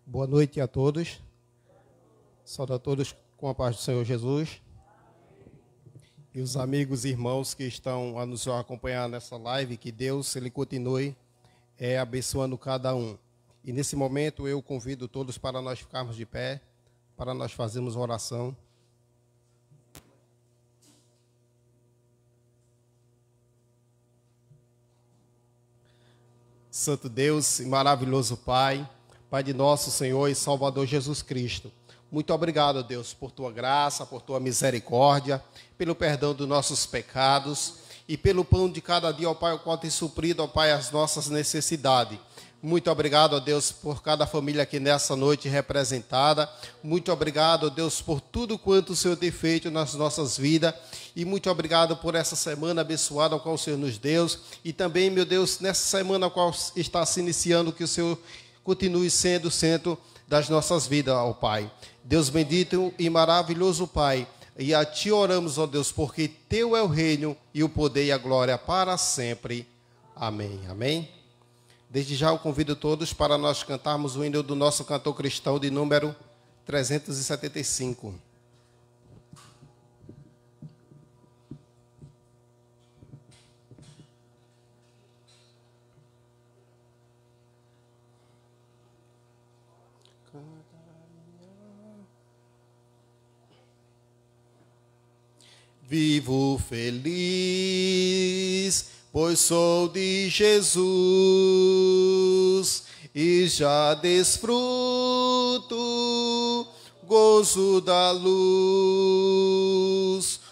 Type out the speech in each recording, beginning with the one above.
Boa noite a todos. Saúdo a todos com a paz do Senhor Jesus. E os amigos e irmãos que estão a nos acompanhar nessa live, que Deus, Ele continue abençoando cada um. E nesse momento eu convido todos para nós ficarmos de pé, para nós fazermos oração. Santo Deus e maravilhoso Pai, Pai de nosso Senhor e Salvador Jesus Cristo. Muito obrigado, Deus, por tua graça, por tua misericórdia, pelo perdão dos nossos pecados e pelo pão de cada dia, ó Pai, o qual tem suprido, ó Pai, as nossas necessidades. Muito obrigado, ó Deus, por cada família aqui nessa noite representada. Muito obrigado, ó Deus, por tudo quanto o Senhor tem feito nas nossas vidas. E muito obrigado por essa semana abençoada, a qual o Senhor nos deu. E também, meu Deus, nessa semana a qual está se iniciando, que o Senhor continue sendo o centro das nossas vidas, ó Pai. Deus bendito e maravilhoso Pai. E a Ti oramos, ó Deus, porque Teu é o reino e o poder e a glória para sempre. Amém. Amém. Desde já eu convido todos para nós cantarmos o hino do nosso cantor cristão de número 375. Vivo feliz, pois sou de Jesus e já desfruto gozo da luz.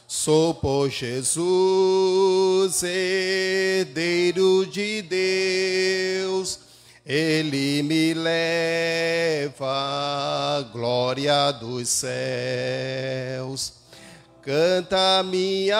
Sou por Jesus, herdeiro de Deus, Ele me leva à glória dos céus. Canta minha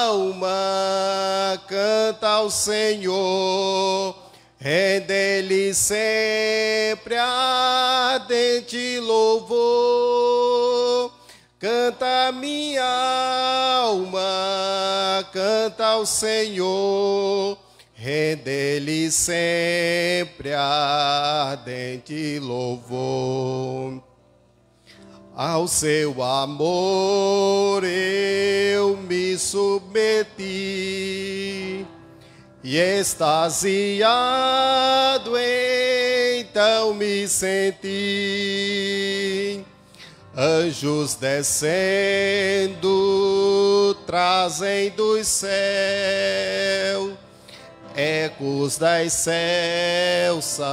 alma, canta ao Senhor, rende-lhe sempre ardente louvor. Canta minha alma, canta ao Senhor, rende-lhe sempre ardente louvor. Ao seu amor eu me submeti e extasiado então me senti. Anjos descendo trazem dos céus ecos da excelsa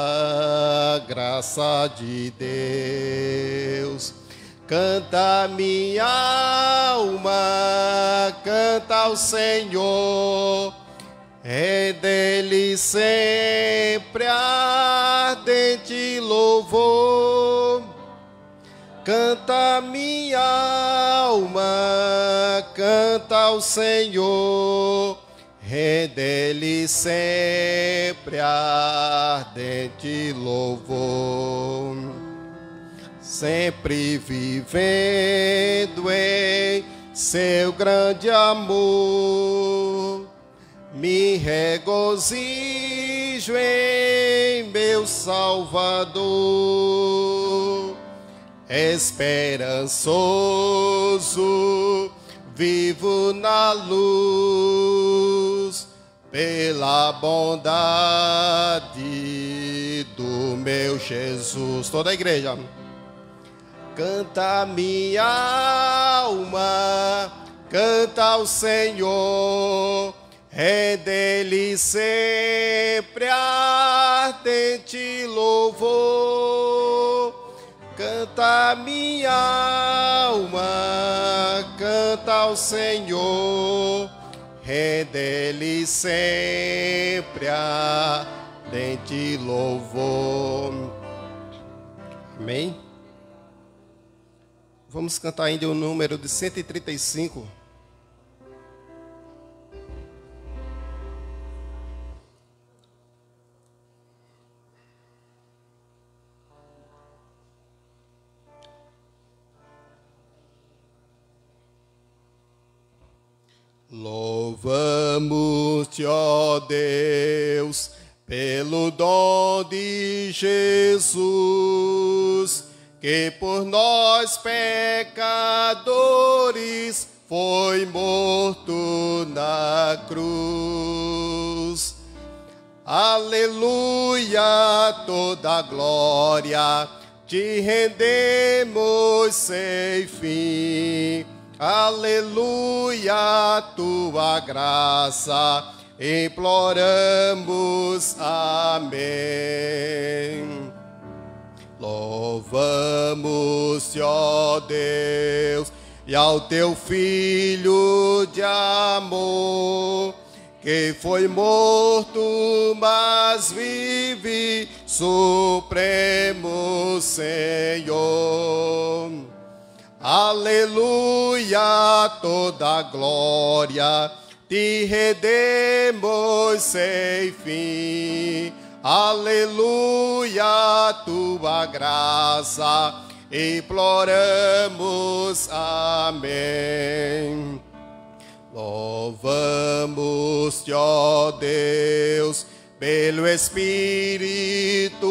graça de Deus. Canta minha alma, canta ao Senhor, rende-lhe sempre ardente louvor. Canta minha alma, canta ao Senhor, rende-lhe sempre ardente louvor. Sempre vivendo em seu grande amor, me regozijo em meu Salvador. Esperançoso, vivo na luz, pela bondade do meu Jesus. Toda a igreja. Canta minha alma, canta ao Senhor, rende-lhe sempre ardente louvor. Canta minha alma, canta ao Senhor, rende-lhe sempre ardente louvor. Amém? Vamos cantar ainda o número de 135. Louvamos-te, ó Deus, pelo dom de Jesus, que por nós pecadores foi morto na cruz. Aleluia, toda glória te rendemos sem fim. Aleluia, tua graça imploramos. Amém. Louvamos-te, ó Deus, e ao teu Filho de amor, que foi morto, mas vive, Supremo Senhor. Aleluia, toda glória te rendemos sem fim. Aleluia, tua graça imploramos. Amém. Louvamos-te, ó Deus, pelo Espírito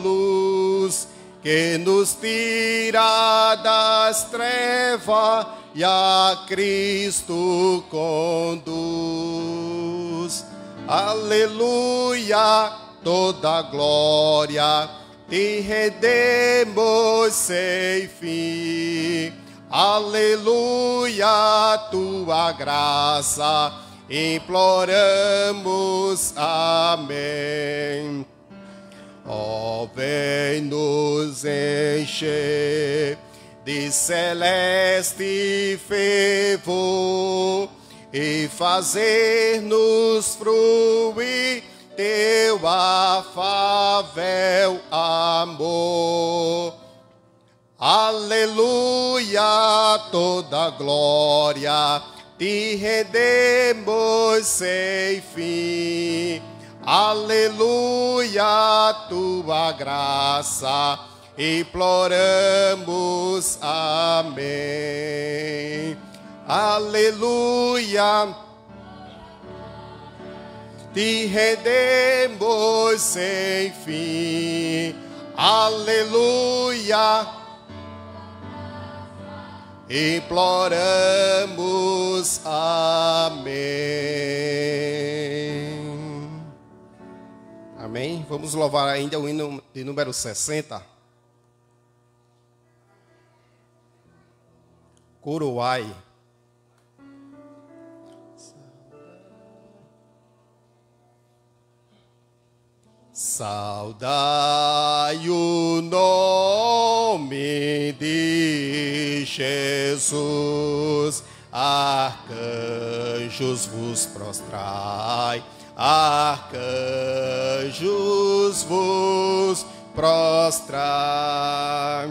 luz, que nos tira das trevas e a Cristo conduz. Aleluia, toda glória te rendemos sem fim. Aleluia, tua graça imploramos. Amém. Ó, vem nos encher de celeste fervor e fazer-nos fruir teu afável amor. Aleluia, toda glória te rendemos sem fim. Aleluia, tua graça imploramos. Amém. Aleluia, te rendemos sem fim. Aleluia, imploramos. Amém. Amém. Vamos louvar ainda o hino de número 60. Coroai. Saudai o nome de Jesus, arcanjos vos prostrai, arcanjos vos prostrai.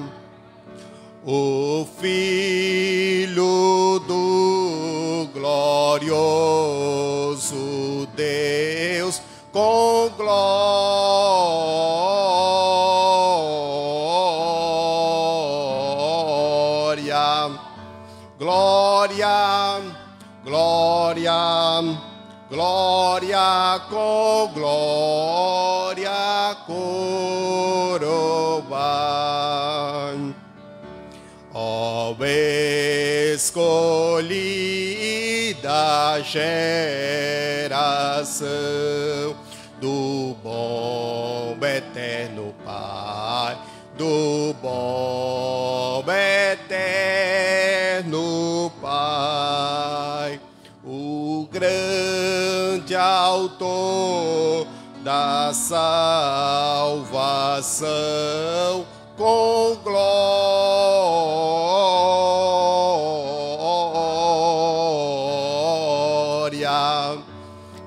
O Filho do glorioso Deus, com glória, glória, glória, glória, com glória coroai. Ó escolhida geração do bom eterno Pai, do bom eterno Pai, o grande autor da salvação, com glória,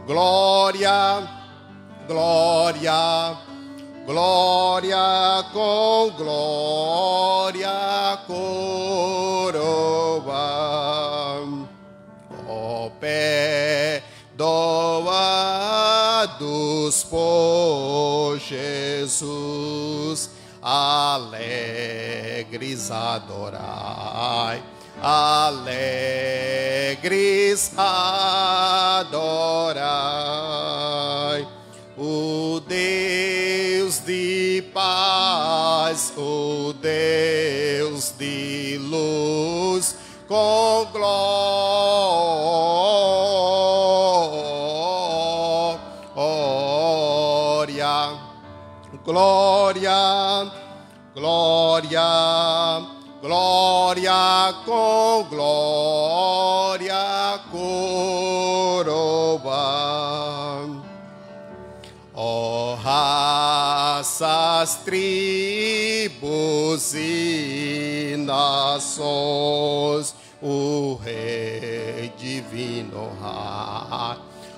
glória, glória, glória, com glória coroa. Ó perdoados por Jesus, alegres adorai, alegres adorai o o Deus de luz, com glória, glória, glória, glória, com glória, coroa. Ó raças, tribos e nações, o Rei divino,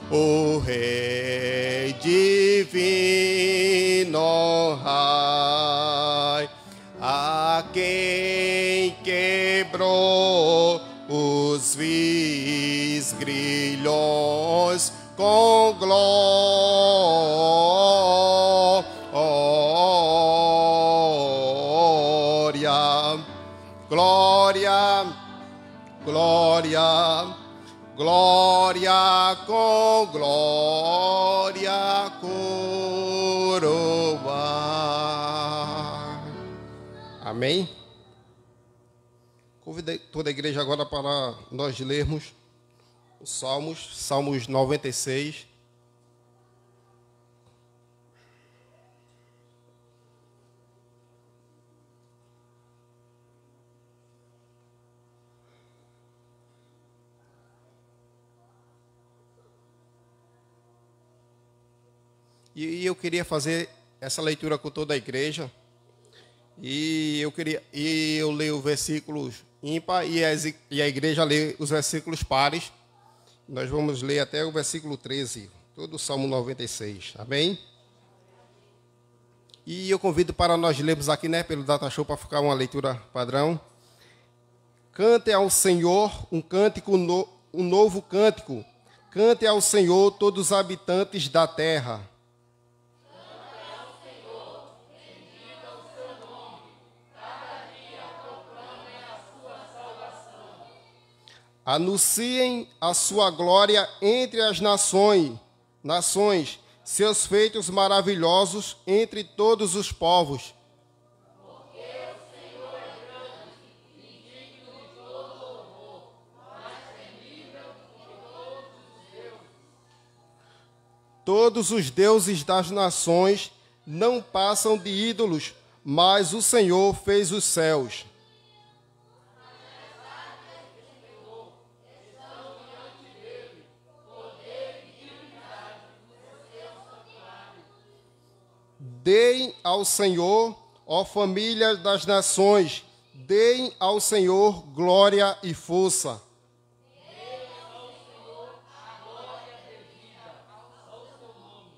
o Rei divino, a quem quebrou os vis grilhões, com glória, glória, glória, glória, com glória, coroa. Amém? Convido toda a igreja agora para nós lermos os Salmos 96. E eu queria fazer essa leitura com toda a igreja. E eu leio versículos ímpar e a igreja lê os versículos pares. Nós vamos ler até o versículo 13, todo o Salmo 96, amém? E eu convido para nós lermos aqui, pelo Data Show, para ficar uma leitura padrão. Cante ao Senhor um cântico, um novo cântico. Cante ao Senhor todos os habitantes da terra. Anunciem a sua glória entre as nações, seus feitos maravilhosos entre todos os povos. Porque o Senhor é grande e digno de todo louvor, mais temível que todos os deuses. Todos os deuses das nações não passam de ídolos, mas o Senhor fez os céus. Deem ao Senhor, ó família das nações, deem ao Senhor glória e força. Deem ao Senhor a glória devida ao seu nome,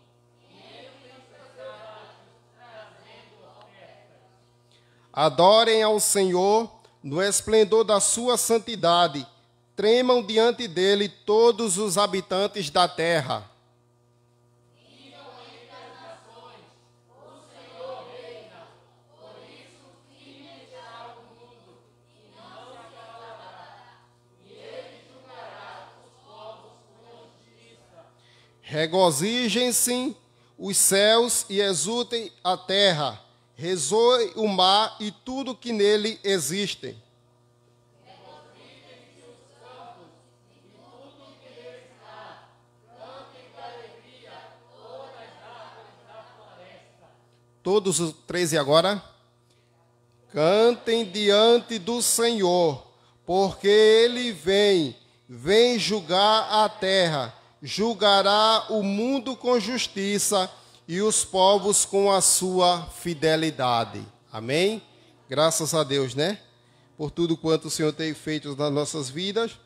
e entre os sacerdotes trazendo ofertas. Adorem ao Senhor no esplendor da sua santidade, tremam diante dele todos os habitantes da terra. Regozijem-se os céus e exultem a terra, ressoe o mar e tudo que nele existe. Regozijem-se os campos e tudo que nele está, cantem com alegria todas as árvores da floresta. Todos os 13 agora. Cantem diante do Senhor, porque ele vem julgar a terra. Julgará o mundo com justiça e os povos com a sua fidelidade. Amém? Graças a Deus, por tudo quanto o Senhor tem feito nas nossas vidas.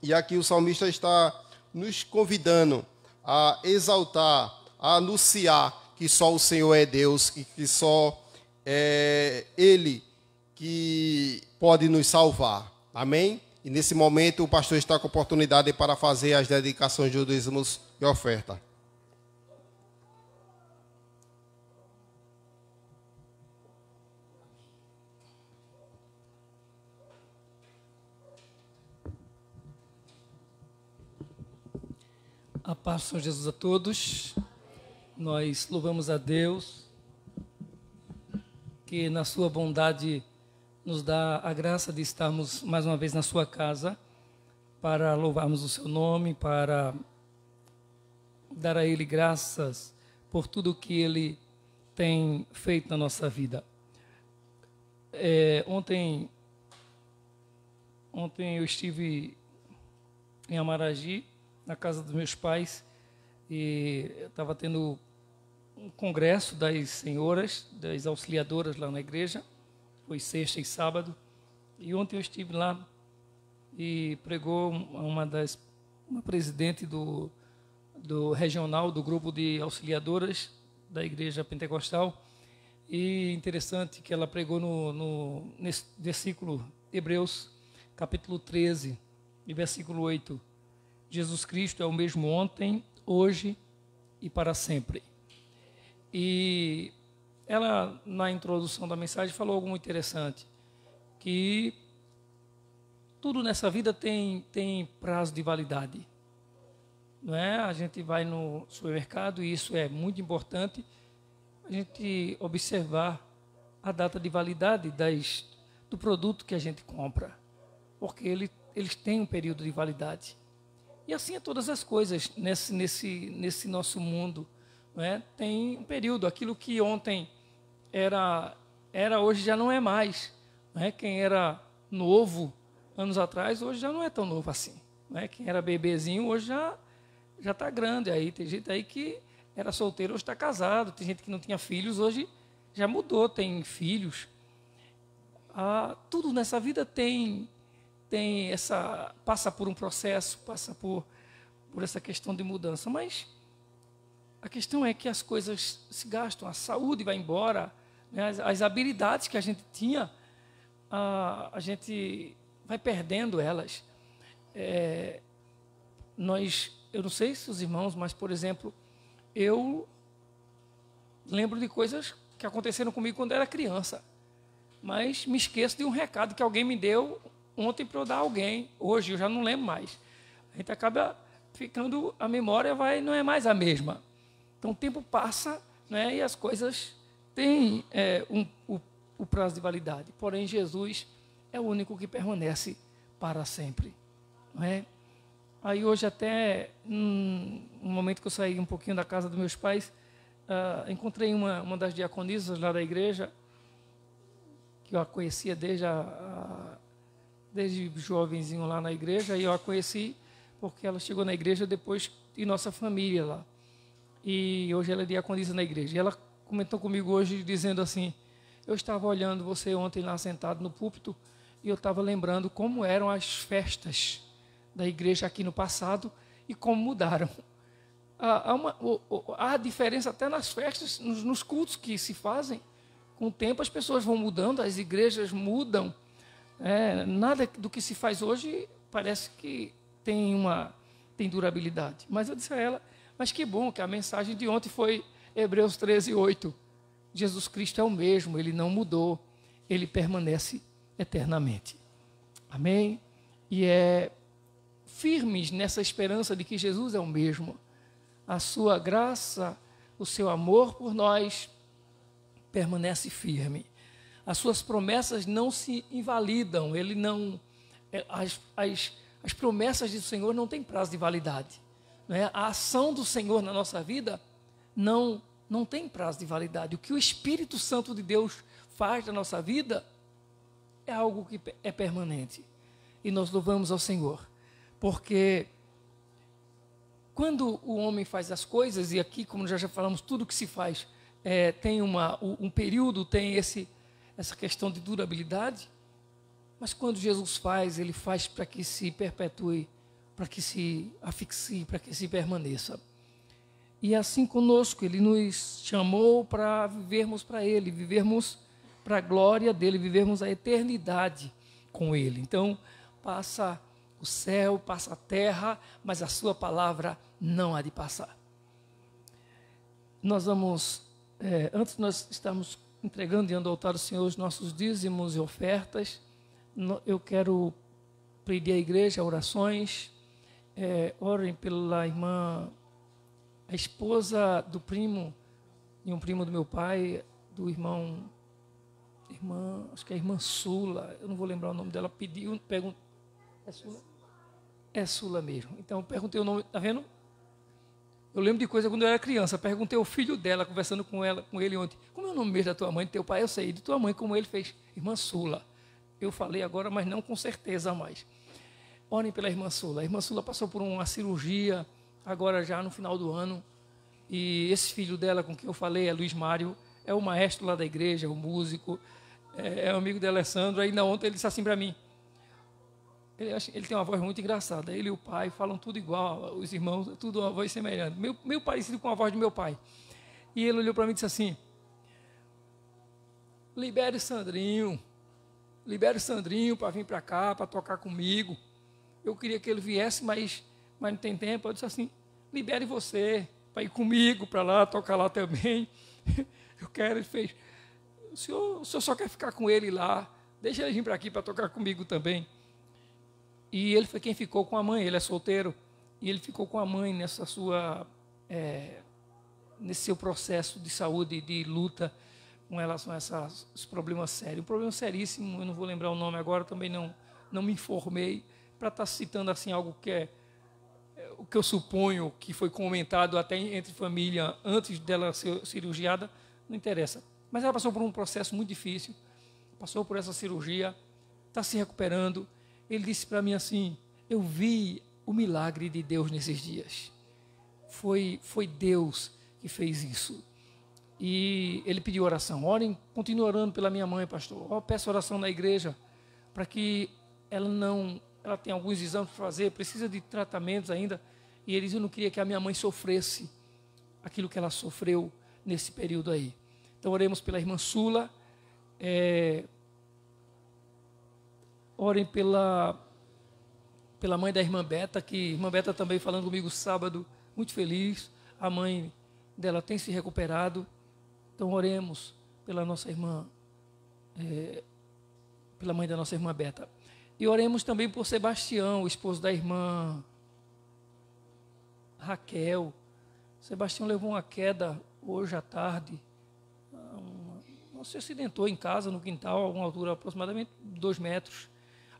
E aqui o salmista está nos convidando a exaltar, a anunciar que só o Senhor é Deus e que só é Ele que pode nos salvar. Amém? E nesse momento o pastor está com oportunidade para fazer as dedicações de dízimos e oferta. A paz do Senhor Jesus a todos. Nós louvamos a Deus que porque na sua bondade nos dá a graça de estarmos mais uma vez na sua casa para louvarmos o seu nome, para dar a Ele graças por tudo que Ele tem feito na nossa vida. Ontem eu estive em Amaragi, na casa dos meus pais, e estava tendo um congresso das senhoras, das auxiliadoras lá na igreja, foi sexta e sábado, e ontem eu estive lá e pregou uma presidente do regional, do grupo de auxiliadoras da igreja pentecostal, e interessante que ela pregou nesse versículo, Hebreus, capítulo 13, e versículo 8, Jesus Cristo é o mesmo ontem, hoje e para sempre. E ela, na introdução da mensagem, falou algo muito interessante, que tudo nessa vida tem prazo de validade. Não é? A gente vai no supermercado, e isso é muito importante, a gente observar a data de validade do produto que a gente compra, porque eles têm um período de validade. E assim é todas as coisas nesse nosso mundo. Não é? Tem um período, aquilo que ontem era hoje já não é mais. Não é? Quem era novo anos atrás, hoje já não é tão novo assim. Não é? Quem era bebezinho, hoje já está grande. Aí tem gente aí que era solteiro, hoje está casado. Tem gente que não tinha filhos, hoje já mudou, tem filhos. Tudo nessa vida passa por um processo, passa por essa questão de mudança. Mas a questão é que as coisas se gastam, a saúde vai embora, né? As habilidades que a gente tinha, a gente vai perdendo elas. Eu não sei se os irmãos, mas, por exemplo, eu lembro de coisas que aconteceram comigo quando era criança, mas me esqueço de um recado que alguém me deu ontem para eu dar a alguém. Hoje eu já não lembro mais. A gente acaba ficando, a memória não é mais a mesma. Então o tempo passa, né, e as coisas têm o prazo de validade. Porém, Jesus é o único que permanece para sempre. Não é? Aí hoje até, no momento que eu saí um pouquinho da casa dos meus pais, encontrei uma das diaconisas lá da igreja, que eu a conhecia desde jovenzinho lá na igreja, e eu a conheci porque ela chegou na igreja depois de nossa família lá. E hoje ela é diaconisa na igreja. E ela comentou comigo hoje dizendo assim: eu estava olhando você ontem lá sentado no púlpito e eu estava lembrando como eram as festas da igreja aqui no passado e como mudaram. Há diferença até nas festas, nos cultos que se fazem. Com o tempo as pessoas vão mudando, as igrejas mudam. Nada do que se faz hoje parece que tem durabilidade. Mas eu disse a ela, mas que bom que a mensagem de ontem foi Hebreus 13, 8. Jesus Cristo é o mesmo, Ele não mudou, Ele permanece eternamente. Amém? E firmes nessa esperança de que Jesus é o mesmo. A sua graça, o seu amor por nós permanece firme. As suas promessas não se invalidam. Ele não, as promessas do Senhor não têm prazo de validade. Né? A ação do Senhor na nossa vida não tem prazo de validade. O que o Espírito Santo de Deus faz na nossa vida é algo que é permanente. E nós louvamos ao Senhor. Porque quando o homem faz as coisas, e aqui, como já falamos, tudo que se faz tem um período, tem essa questão de durabilidade, mas quando Jesus faz, Ele faz para que se perpetue, para que se afixie, para que se permaneça. E assim conosco, Ele nos chamou para vivermos para Ele, vivermos para a glória dEle, vivermos a eternidade com Ele. Então, passa o céu, passa a terra, mas a sua palavra não há de passar. Nós vamos, antes nós estamos entregando diante do altar do Senhor os nossos dízimos e ofertas. Eu quero pedir à igreja orações. Orem pela irmã, a esposa do primo, e um primo do meu pai, do irmão acho que é a irmã Sula, eu não vou lembrar o nome dela, pediu, perguntou, é Sula? É Sula mesmo. Então, eu perguntei o nome, tá vendo? Eu lembro de coisa quando eu era criança, perguntei ao filho dela, conversando com ele ontem, como é o nome mesmo da tua mãe, do teu pai? Eu sei, de tua mãe, como ele fez, irmã Sula. Eu falei agora, mas não com certeza mais. Orem pela irmã Sula. A irmã Sula passou por uma cirurgia, agora já no final do ano, e esse filho dela, com quem eu falei, é Luiz Mário, é o maestro lá da igreja, o músico, é amigo de Alessandro. Ainda ontem ele disse assim para mim, ele tem uma voz muito engraçada, ele e o pai falam tudo igual, os irmãos, tudo uma voz semelhante, meio parecido com a voz do meu pai. E ele olhou para mim e disse assim, libere o Sandrinho para vir para cá, para tocar comigo. Eu queria que ele viesse, mas não tem tempo. Eu disse assim, libere você para ir comigo para lá, tocar lá também. Eu quero. Ele fez, o senhor só quer ficar com ele lá, deixa ele vir para aqui para tocar comigo também. E ele foi quem ficou com a mãe, ele é solteiro, e ele ficou com a mãe nesse seu processo de saúde, de luta com relação a esses problemas sérios. Um problema seríssimo, eu não vou lembrar o nome agora, também não me informei, para estar citando assim algo que é o que eu suponho que foi comentado até entre família antes dela ser cirurgiada, não interessa. Mas ela passou por um processo muito difícil, passou por essa cirurgia, está se recuperando. Ele disse para mim assim, eu vi o milagre de Deus nesses dias. Foi Deus que fez isso. E ele pediu oração. Orem, continue orando pela minha mãe, pastor. Eu peço oração na igreja para que ela tem alguns exames para fazer, precisa de tratamentos ainda. E ele disse, eu não queria que a minha mãe sofresse aquilo que ela sofreu nesse período aí. Então oremos pela irmã Sula. Orem pela mãe da irmã Beta, que a irmã Beta também falando comigo sábado, muito feliz. A mãe dela tem se recuperado. Então oremos pela nossa irmã, pela mãe da nossa irmã Beta. E oremos também por Sebastião, o esposo da irmã Raquel. Sebastião levou uma queda hoje à tarde. Se acidentou em casa, no quintal, a uma altura aproximadamente 2 metros.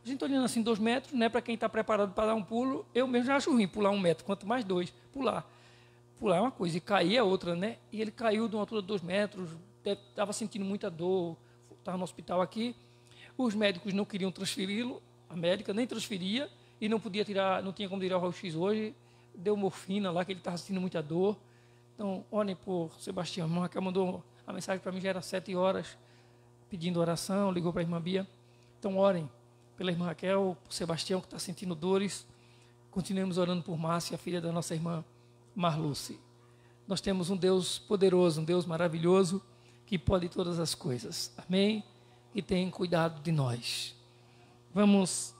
A gente olhando assim, 2 metros, né, para quem está preparado para dar um pulo, eu mesmo já acho ruim pular 1 metro, quanto mais 2, pular. Pular é uma coisa, e cair é outra, né? E ele caiu de uma altura de 2 metros, estava sentindo muita dor, estava no hospital aqui. Os médicos não queriam transferi-lo, a médica nem transferia, e não tinha como tirar o raio-x hoje, deu morfina lá, que ele estava sentindo muita dor. Então, orem por Sebastião. A irmã Raquel mandou a mensagem para mim, já era 7 horas, pedindo oração, ligou para a irmã Bia. Então, orem pela irmã Raquel, por Sebastião, que está sentindo dores. Continuemos orando por Márcia, filha da nossa irmã Marluce. Nós temos um Deus poderoso, um Deus maravilhoso, que pode todas as coisas. Amém? E tem cuidado de nós. Vamos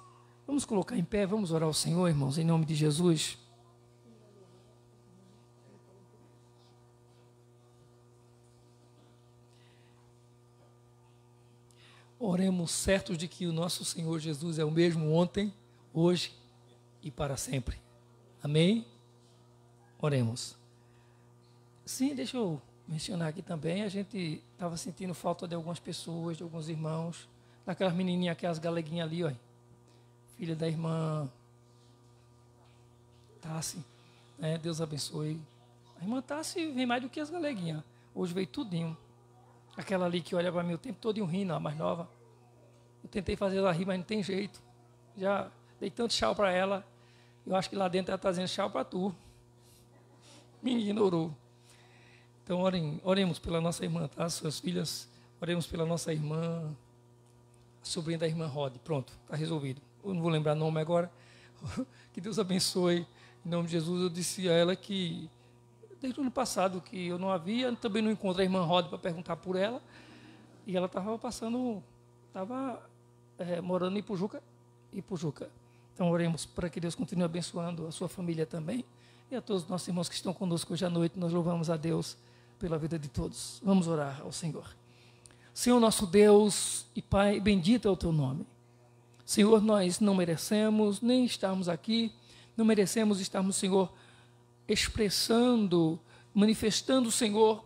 colocar em pé, vamos orar ao Senhor, irmãos, em nome de Jesus. Oremos certos de que o nosso Senhor Jesus é o mesmo ontem, hoje e para sempre. Amém? Oremos. Sim, deixa eu mencionar aqui também, a gente estava sentindo falta de algumas pessoas, de alguns irmãos, daquelas menininhas, aquelas galeguinhas ali, ó, filha da irmã Tassi, né? Deus abençoe. A irmã Tassi vem mais do que as galeguinhas, hoje veio tudinho. Aquela ali que olha para mim o tempo todo rindo, a mais nova. Eu tentei fazer ela rir, mas não tem jeito. Já dei tanto tchau para ela. Eu acho que lá dentro ela está dizendo tchau para tu. Me ignorou. Então oremos pela nossa irmã, tá? Suas filhas. Oremos pela nossa irmã, a sobrinha da irmã Rod. Pronto, está resolvido. Eu não vou lembrar o nome agora. Que Deus abençoe. Em nome de Jesus, eu disse a ela que desde o ano passado que eu não havia, também não encontrei a irmã Rod para perguntar por ela, e ela estava morando em Ipujuca. Então oremos para que Deus continue abençoando a sua família também, e a todos os nossos irmãos que estão conosco hoje à noite. Nós louvamos a Deus pela vida de todos. Vamos orar ao Senhor. Senhor nosso Deus e Pai, bendito é o teu nome. Senhor, nós não merecemos nem estarmos aqui, não merecemos estarmos, Senhor, expressando, manifestando, Senhor,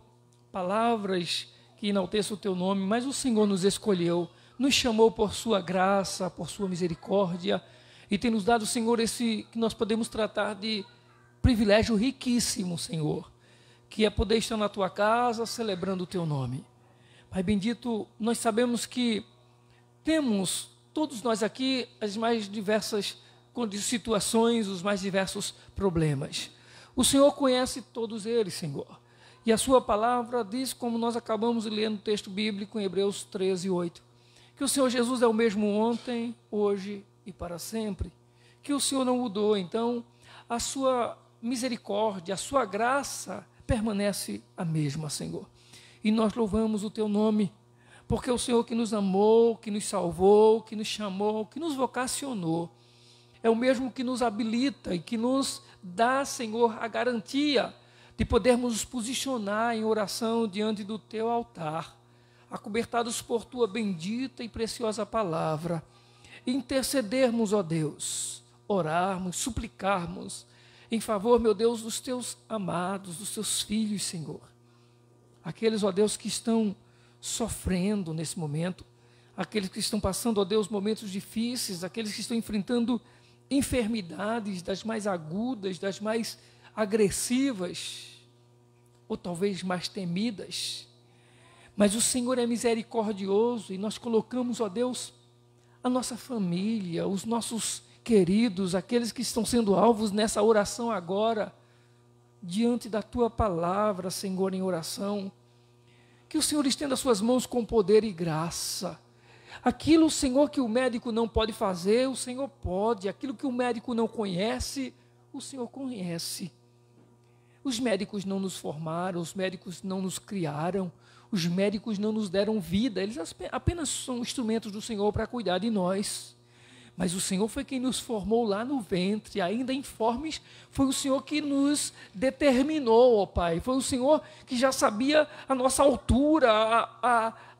palavras que enalteça o teu nome, mas o Senhor nos escolheu, nos chamou por sua graça, por sua misericórdia, e tem nos dado, Senhor, esse que nós podemos tratar de privilégio riquíssimo, Senhor, que é poder estar na tua casa celebrando o teu nome. Pai bendito, nós sabemos que temos, todos nós aqui, as mais diversas situações, os mais diversos problemas. O Senhor conhece todos eles, Senhor. E a sua palavra diz, como nós acabamos de ler no texto bíblico em Hebreus 13:8, que o Senhor Jesus é o mesmo ontem, hoje e para sempre. Que o Senhor não mudou. Então, a sua misericórdia, a sua graça permanece a mesma, Senhor. E nós louvamos o teu nome, porque o Senhor que nos amou, que nos salvou, que nos chamou, que nos vocacionou, é o mesmo que nos habilita e que nos dá, Senhor, a garantia de podermos nos posicionar em oração diante do teu altar, acobertados por tua bendita e preciosa palavra, intercedermos, ó Deus, orarmos, suplicarmos em favor, meu Deus, dos teus amados, dos teus filhos, Senhor. Aqueles, ó Deus, que estão sofrendo nesse momento, aqueles que estão passando, ó Deus, momentos difíceis, aqueles que estão enfrentando enfermidades das mais agudas, das mais agressivas, ou talvez mais temidas. Mas o Senhor é misericordioso e nós colocamos, ó Deus, a nossa família, os nossos queridos, aqueles que estão sendo alvos nessa oração agora, diante da tua palavra, Senhor, em oração. Que o Senhor estenda as suas mãos com poder e graça. Aquilo, Senhor, que o médico não pode fazer, o Senhor pode. Aquilo que o médico não conhece, o Senhor conhece. Os médicos não nos formaram, os médicos não nos criaram, os médicos não nos deram vida, eles apenas são instrumentos do Senhor para cuidar de nós. Mas o Senhor foi quem nos formou lá no ventre, ainda informes, foi o Senhor que nos determinou, ó Pai. Foi o Senhor que já sabia a nossa altura,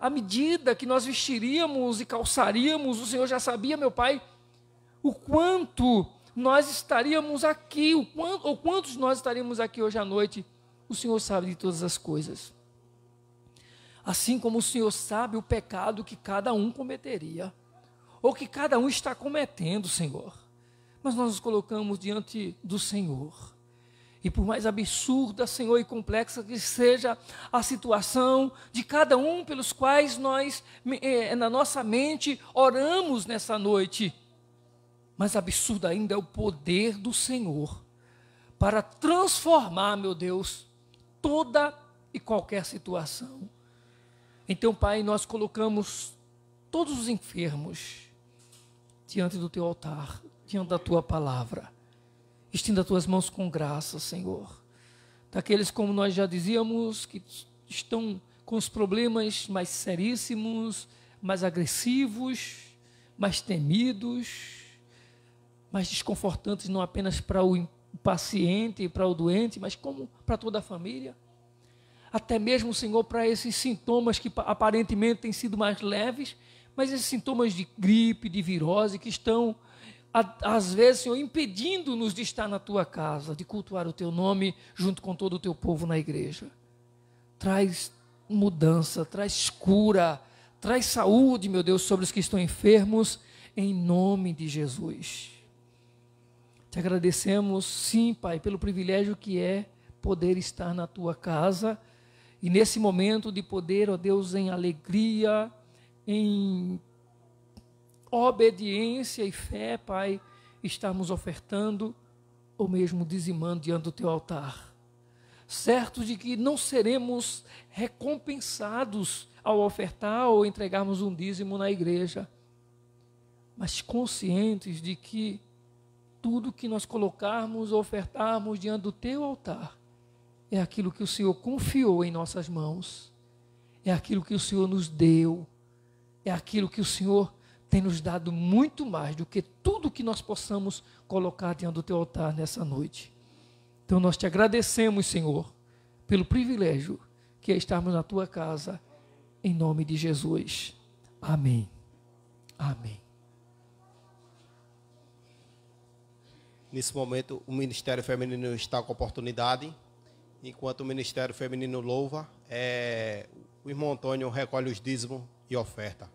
a medida que nós vestiríamos e calçaríamos. O Senhor já sabia, meu Pai, o quanto nós estaríamos aqui, ou quantos nós estaríamos aqui hoje à noite. O Senhor sabe de todas as coisas. Assim como o Senhor sabe o pecado que cada um cometeria, ou que cada um está cometendo, Senhor. Mas nós nos colocamos diante do Senhor. E por mais absurda, Senhor, e complexa que seja a situação de cada um pelos quais nós, na nossa mente, oramos nessa noite, mais absurdo ainda é o poder do Senhor para transformar, meu Deus, toda e qualquer situação. Então, Pai, nós colocamos todos os enfermos diante do teu altar, diante da tua palavra. Estenda as tuas mãos com graça, Senhor. Daqueles, como nós já dizíamos, que estão com os problemas mais seríssimos, mais agressivos, mais temidos, mais desconfortantes, não apenas para o paciente e para o doente, mas como para toda a família. Até mesmo, Senhor, para esses sintomas que aparentemente têm sido mais leves, mas esses sintomas de gripe, de virose, que estão, às vezes, Senhor, impedindo-nos de estar na tua casa, de cultuar o teu nome junto com todo o teu povo na igreja. Traz mudança, traz cura, traz saúde, meu Deus, sobre os que estão enfermos, em nome de Jesus. Te agradecemos, sim, Pai, pelo privilégio que é poder estar na tua casa, e nesse momento de poder, ó Deus, em alegria, em obediência e fé, Pai, estarmos ofertando ou mesmo dizimando diante do teu altar, certos de que não seremos recompensados ao ofertar ou entregarmos um dízimo na igreja, mas conscientes de que tudo que nós colocarmos ou ofertarmos diante do teu altar é aquilo que o Senhor confiou em nossas mãos, é aquilo que o Senhor nos deu, é aquilo que o Senhor tem nos dado muito mais do que tudo que nós possamos colocar diante do teu altar nessa noite. Então nós te agradecemos, Senhor, pelo privilégio que é estarmos na tua casa, em nome de Jesus. Amém. Amém. Nesse momento, o Ministério Feminino está com a oportunidade enquanto o Ministério Feminino louva, o irmão Antônio recolhe os dízimos e oferta.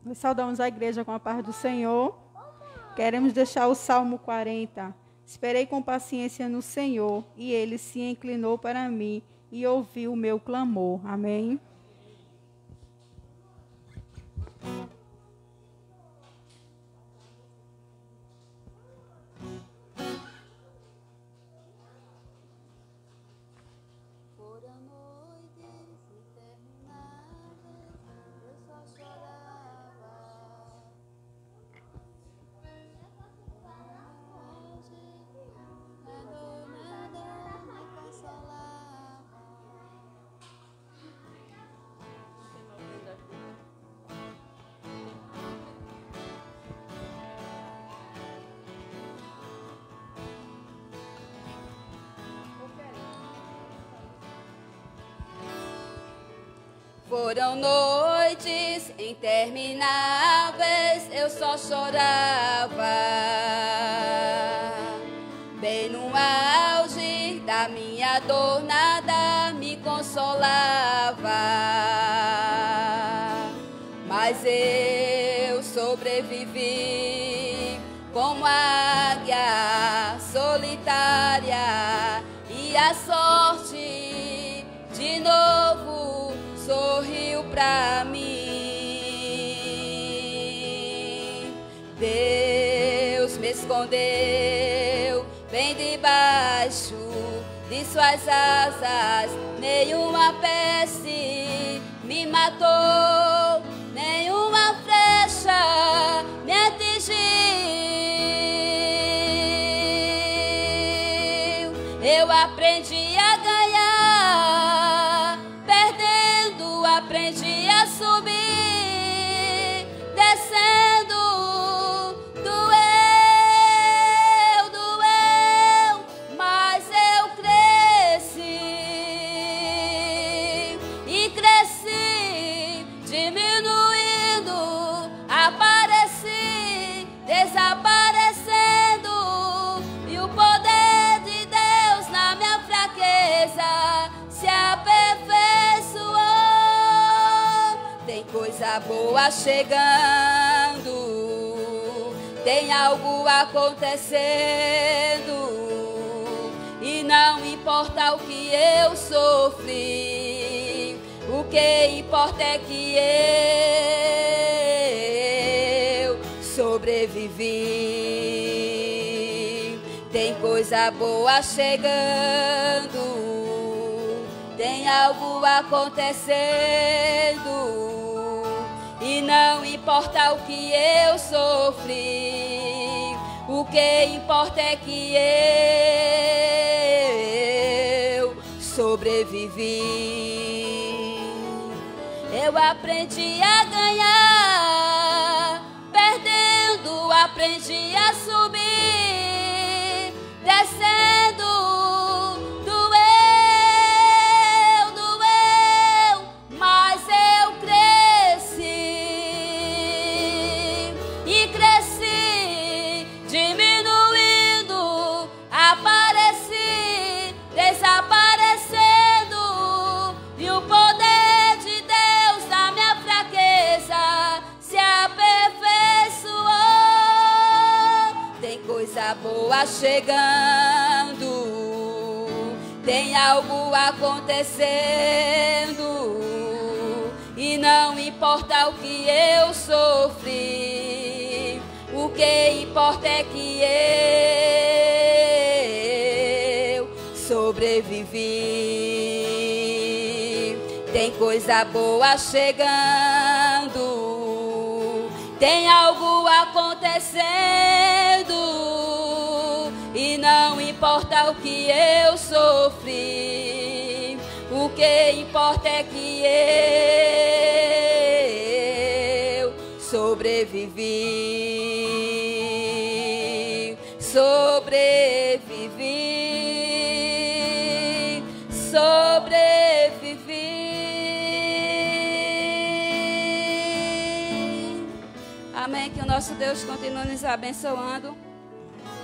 Nós saudamos a igreja com a paz do Senhor. Queremos deixar o Salmo 40. Esperei com paciência no Senhor, e Ele se inclinou para mim e ouviu o meu clamor. Amém. Foram noites intermináveis, eu só chorava. Bem no auge da minha dor, nada me consolava. Mas eu sobrevivi como águia solitária, e a sorte de novo sorriu pra mim. Deus me escondeu bem debaixo de suas asas. Nenhuma peste me matou, nenhuma flecha me atingiu. Eu aprendi a ganhar, perdendo, aprendi a subir, descendo, doeu, mas eu cresci, e cresci, diminuindo, apareci, desaparecendo, e o poder de Deus na minha fraqueza se aperfeiçoou. Tem coisa boa chegando, tem algo acontecendo, e não importa o que eu sofri, o que importa é que eu sobrevivi. Tem coisa boa chegando, tem algo acontecendo, e não importa o que eu sofri, o que importa é que eu sobrevivi. Eu aprendi a ganhar, perdendo, aprendi a subir, descendo, doeu, mas eu cresci, e cresci, diminuindo, apareci, desaparecendo, e o poder de Deus na minha fraqueza se boa chegando, tem algo acontecendo, e não importa o que eu sofri, o que importa é que eu sobrevivi. Tem coisa boa chegando, tem algo acontecendo, e não importa o que eu sofri, o que importa é que eu sobrevivi, sobrevivi, sobrevivi. Amém. Que o nosso Deus continue nos abençoando.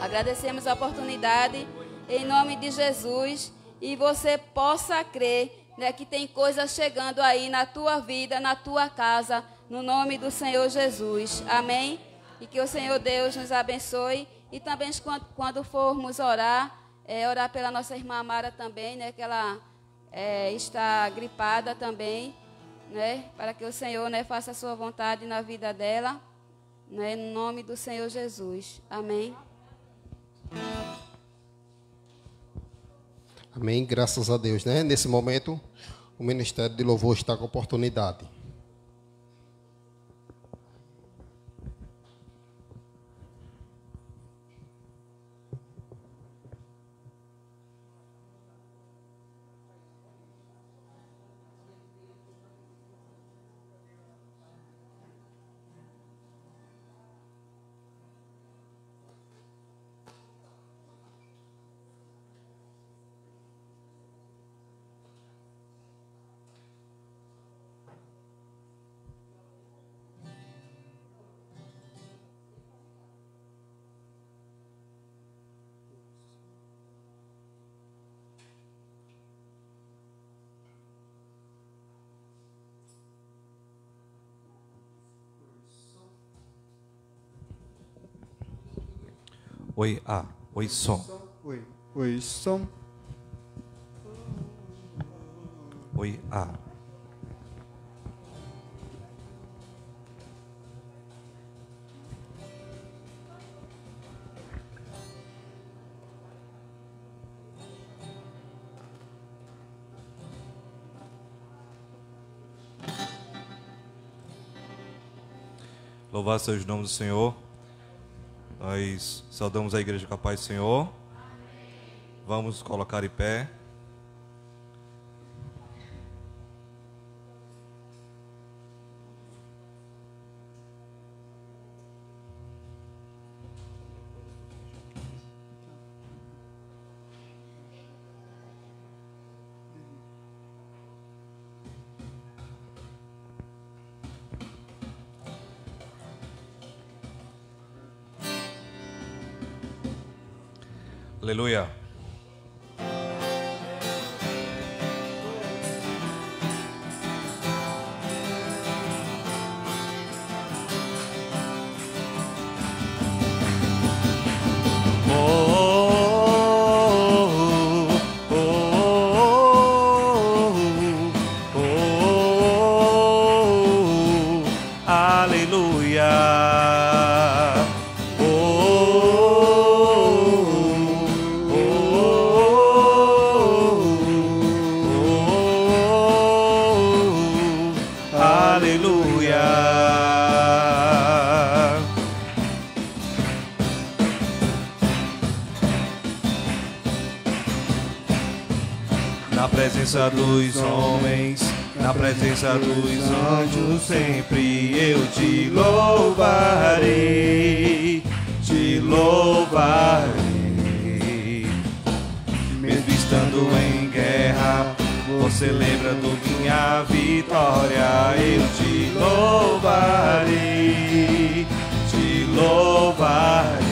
Agradecemos a oportunidade em nome de Jesus, e você possa crer, né, que tem coisas chegando aí na tua vida, na tua casa, no nome do Senhor Jesus. Amém? E que o Senhor Deus nos abençoe. E também quando formos orar, orar pela nossa irmã Amara também, né, que ela está gripada também, né, para que o Senhor, né, faça a sua vontade na vida dela, né, no nome do Senhor Jesus. Amém. Amém, graças a Deus, né? Nesse momento, o Ministério de Louvor está com oportunidade. Oi, oi, som. Oi, som. Oi, Louvado seja o nome do Senhor. Nós saudamos a igreja com a paz do Senhor. Vamos colocar em pé. Aleluia. Na presença dos homens, na presença dos anjos, sempre eu te louvarei, te louvarei. Mesmo estando em guerra, você lembra da minha vitória. Eu te louvarei, te louvarei.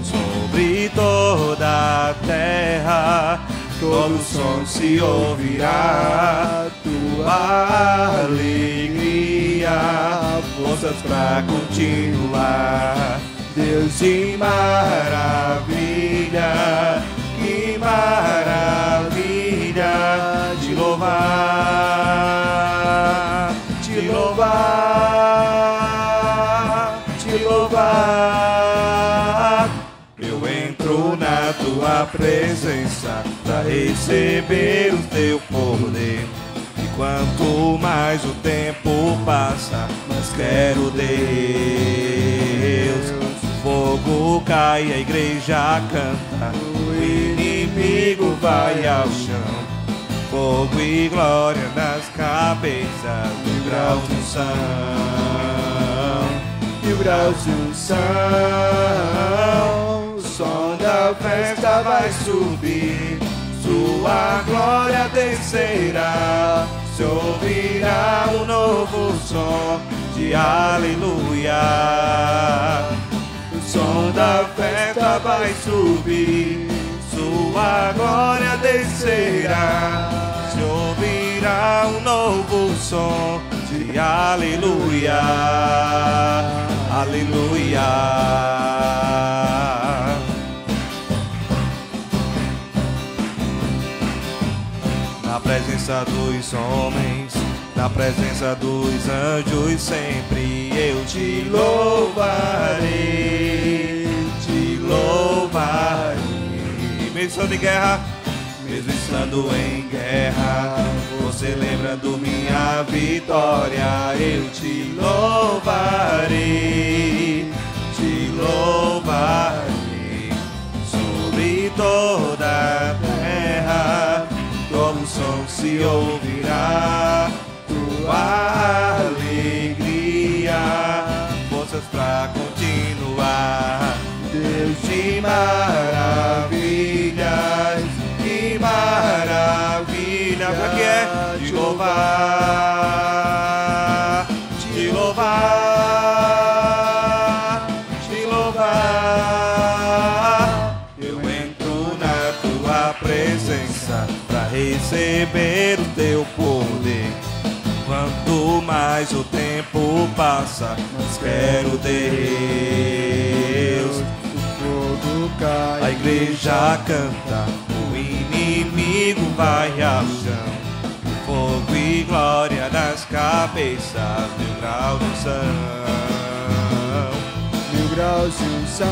Sobre toda a terra todo som se ouvirá, tua alegria, forças pra continuar. Deus de maravilha, que maravilha, te louvar, te louvar, te louvar. Eu entro na tua presença para receber o teu poder. E quanto mais o tempo passa, mais quero Deus. O fogo cai, a igreja canta, o inimigo vai ao chão. Fogo e glória nas cabeças, mil graus de unção, mil graus de unção. O som da festa vai subir, sua glória descerá, se ouvirá um novo som de aleluia. O som da festa vai subir, sua glória descerá, se ouvirá um novo som de aleluia, aleluia. Na presença dos homens, na presença dos anjos, sempre eu te louvarei, te louvarei. Mesmo estando em guerra, mesmo estando em guerra, você lembrando minha vitória, eu te louvarei, te louvarei. Sobre toda a terra, como som se ouvirá, tua alegria, forças pra continuar. Deus de maravilhas, que maravilha, pra que é? Te louvar, te louvar, te louvar. Eu entro na tua presença pra receber o teu poder. Quanto mais o tempo passa, mais quero Deus. O fogo cai, a igreja canta, o inimigo vai ao chão. Fogo e glória nas cabeças, mil graus de unção, mil graus de unção.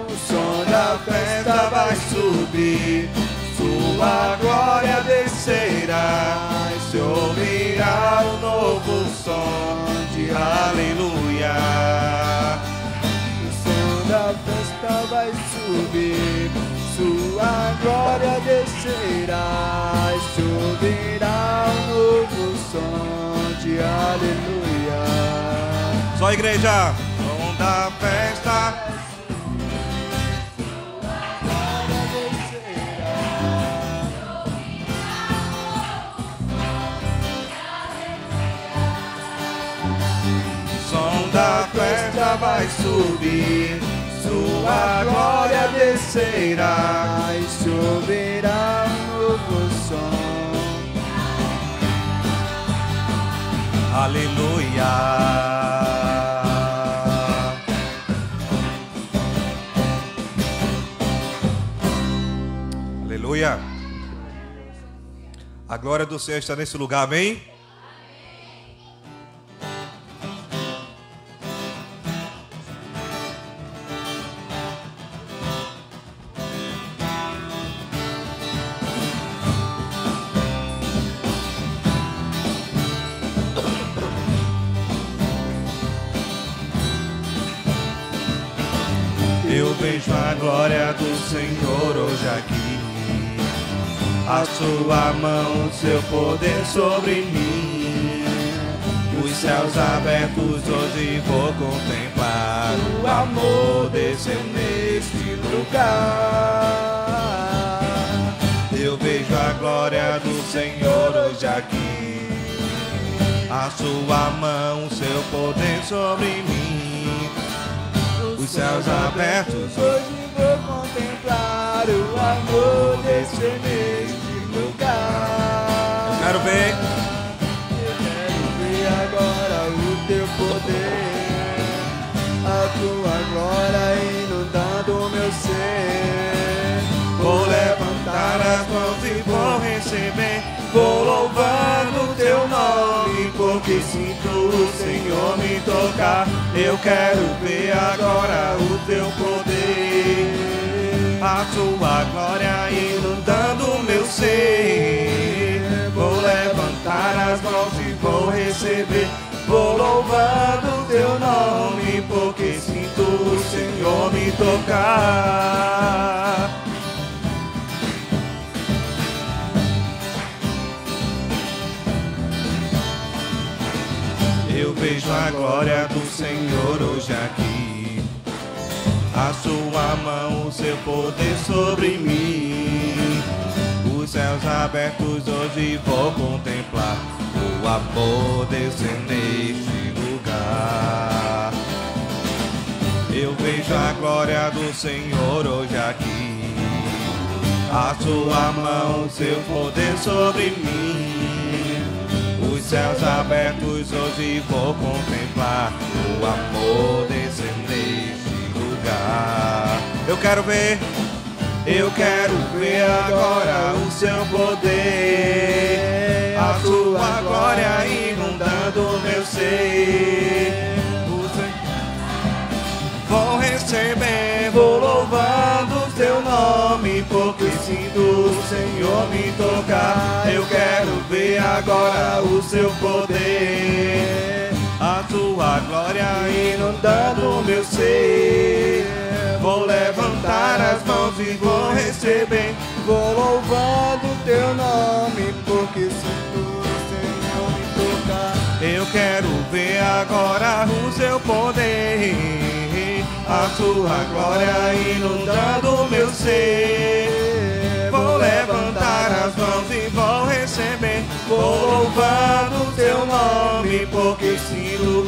O som da festa vai subir, sua glória descerá, se ouvirá um novo som de aleluia. O som da festa vai subir, sua glória descerá, se ouvirá um novo som de aleluia. Só igreja, som da festa. Da festa vai subir, sua glória descerá, e se ouvirá um novo som. Aleluia. Aleluia. A glória do Senhor está nesse lugar, amém? Eu vejo a glória do Senhor hoje aqui, a sua mão, seu poder sobre mim. Os céus abertos hoje vou contemplar, o amor desceu neste lugar. Eu vejo a glória do Senhor hoje aqui, a sua mão, seu poder sobre mim. Os céus abertos, hoje vou contemplar o amor descer neste lugar. Eu quero ver agora o teu poder, a ser. Vou levantar as mãos e vou receber. Vou louvando o teu nome, porque sinto o Senhor me tocar. Eu quero ver agora o teu poder, a tua glória inundando o meu ser. Vou levantar as mãos e vou receber. Vou louvando o teu nome, porque sinto o Senhor me tocar. Eu vejo a glória do Senhor hoje aqui, a sua mão, o seu poder sobre mim. Os céus abertos hoje vou contemplar o amor descer neste lugar. Eu vejo a glória do Senhor hoje aqui, a sua mão, o seu poder sobre mim. Os céus abertos hoje vou contemplar o amor descer neste lugar. Eu quero ver agora o seu poder, a sua glória inundando o meu ser. Vou receber, vou louvando o teu nome, porque sinto o Senhor me tocar. Eu quero ver agora o seu poder, a tua glória inundando o meu ser. Vou levantar as mãos e vou receber. Vou louvando o teu nome, porque sinto o Senhor me tocar. Eu quero ver agora o seu poder, a sua glória inundando o meu ser. Vou levantar as mãos e vou receber. Vou louvando o teu nome, porque sinto.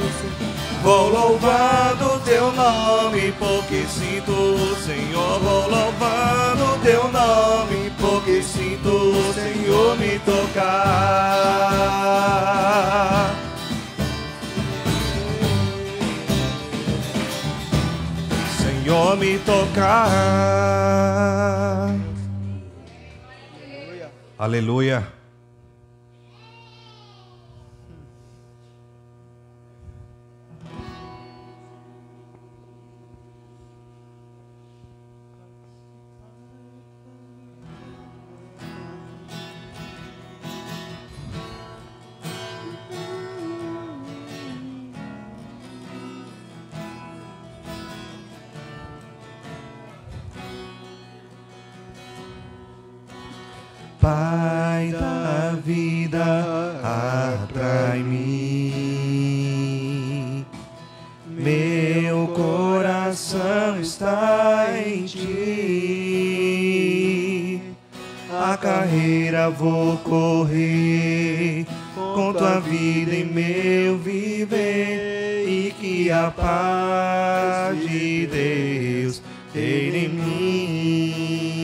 Vou louvando o teu nome, porque sinto o Senhor. Vou louvando o teu nome, porque sinto o Senhor me tocar. Senhor me tocar. Aleluia. Aleluia. Pai da vida, atrai-me. Meu coração está em ti. A carreira vou correr com tua vida em meu viver, e que a paz de Deus reine em mim.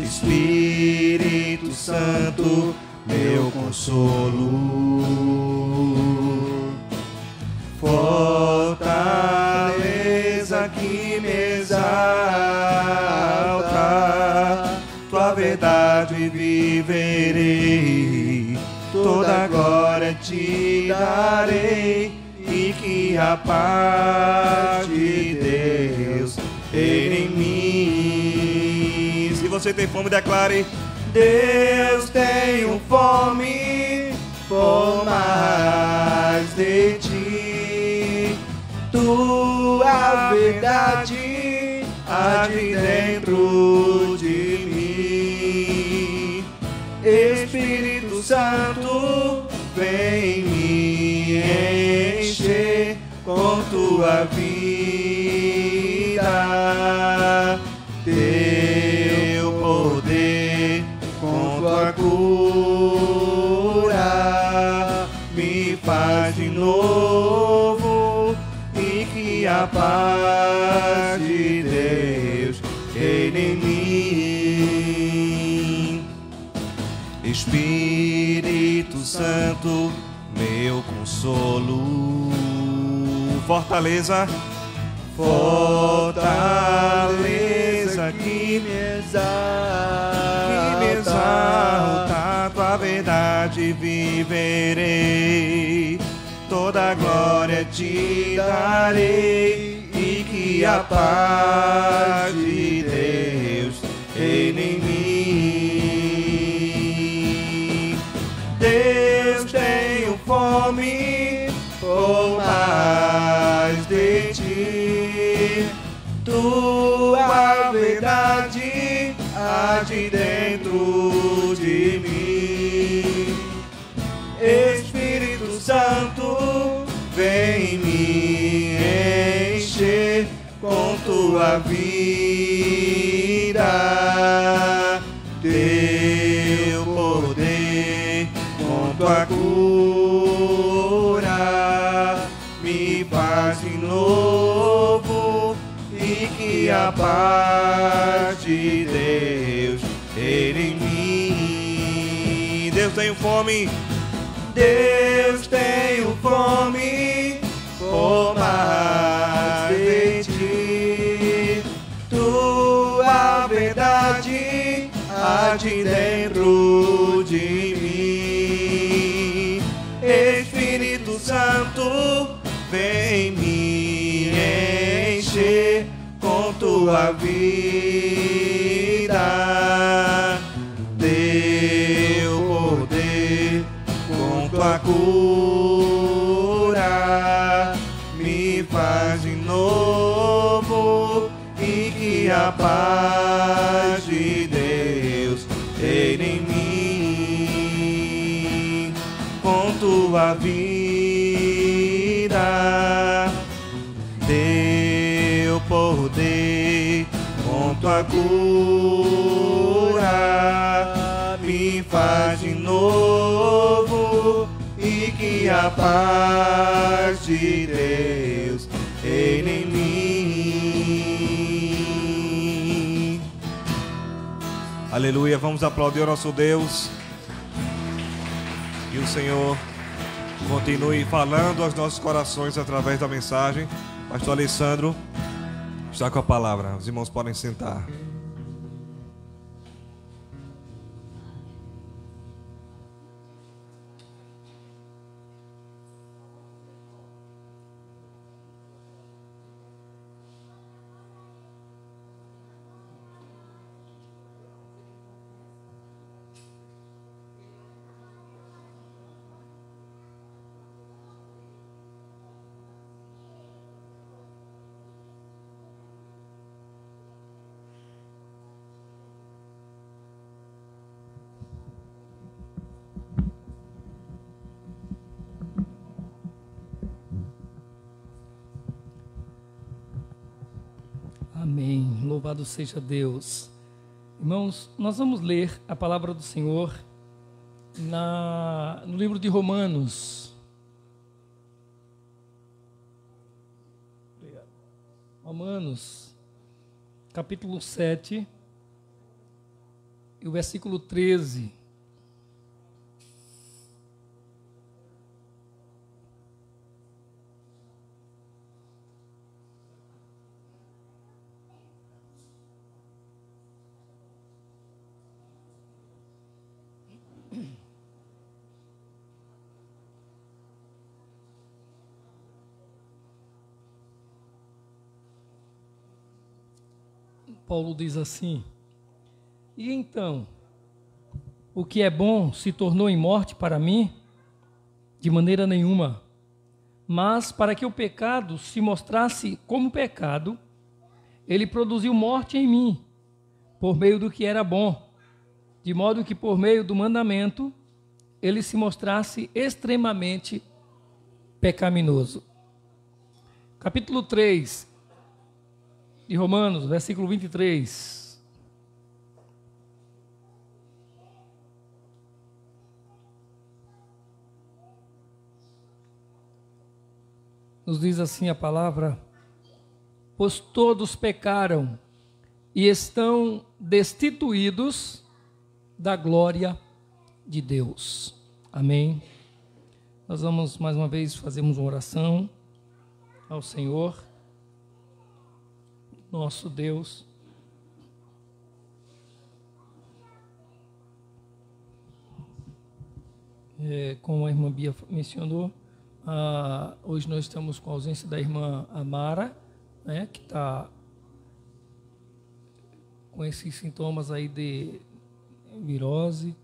Espírito Santo, meu consolo, fortaleza que me exalta, tua verdade viverei, toda glória te darei, e que a paz de Deus reine em mim. Se você tem fome, declare: Deus, tenho fome por mais de ti. Tua verdade há de dentro de mim. Espírito Santo, vem me encher com tua vida. Teu poder com tua cura me faz de novo, e que a paz de Deus reine em mim. Espírito Santo, meu consolo, fortaleza, fortaleza que me exalta, tua verdade viverei, toda a glória te darei, e que a paz de Deus reine em mim. Deus, tenho fome por mais de ti, tua verdade há de dentro de mim. Espírito Santo, vem me encher com tua vida, teu poder com tua cura me faz de novo, e que a paz de Deus reine em mim. Deus, tenho fome. Deus, tenho fome por mais de ti, tua verdade há de dentro de mim. Espírito Santo, vem me encher com tua vida, teu poder com tua cura me faz de novo, e que a paz de Deus reine em mim. Com tua vida, teu poder com tua cura me faz de novo, e que a paz de Deus reine em mim. Aleluia, vamos aplaudir o nosso Deus. Que o Senhor continue falando aos nossos corações através da mensagem. Pastor Alessandro está com a palavra. Os irmãos podem sentar. Amém. Louvado seja Deus. Irmãos, nós vamos ler a palavra do Senhor no livro de Romanos. Romanos, capítulo 7, e o versículo 13. Paulo diz assim: e então, o que é bom se tornou em morte para mim? De maneira nenhuma. Mas para que o pecado se mostrasse como pecado, ele produziu morte em mim, por meio do que era bom, de modo que por meio do mandamento, ele se mostrasse extremamente pecaminoso. Capítulo 3 de Romanos, versículo 23. Nos diz assim a palavra: pois todos pecaram e estão destituídos da glória de Deus. Amém. Nós vamos mais uma vez fazermos uma oração ao Senhor. nosso Deus. Como a irmã Bia mencionou, hoje nós estamos com a ausência da irmã Amara, né, que está com esses sintomas aí de virose.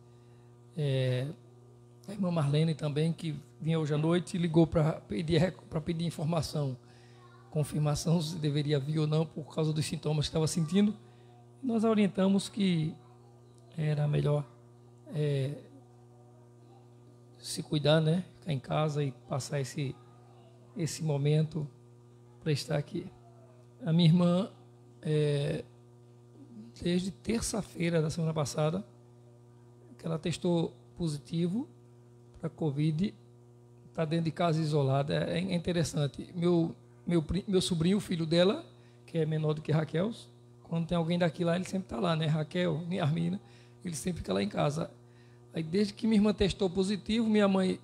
A irmã Marlene também, que vinha hoje à noite, ligou para pedir informação, confirmação se deveria vir ou não por causa dos sintomas que estava sentindo. Nós a orientamos que era melhor se cuidar, né? Ficar em casa e passar esse momento para estar aqui. A minha irmã, desde terça-feira da semana passada, que ela testou positivo para Covid, está dentro de casa isolada. É interessante. Meu sobrinho, o filho dela, que é menor do que Raquel, quando tem alguém daqui lá, ele sempre está lá, né? Raquel, nem Armina, ele sempre fica lá em casa. Aí, desde que minha irmã testou positivo, minha mãe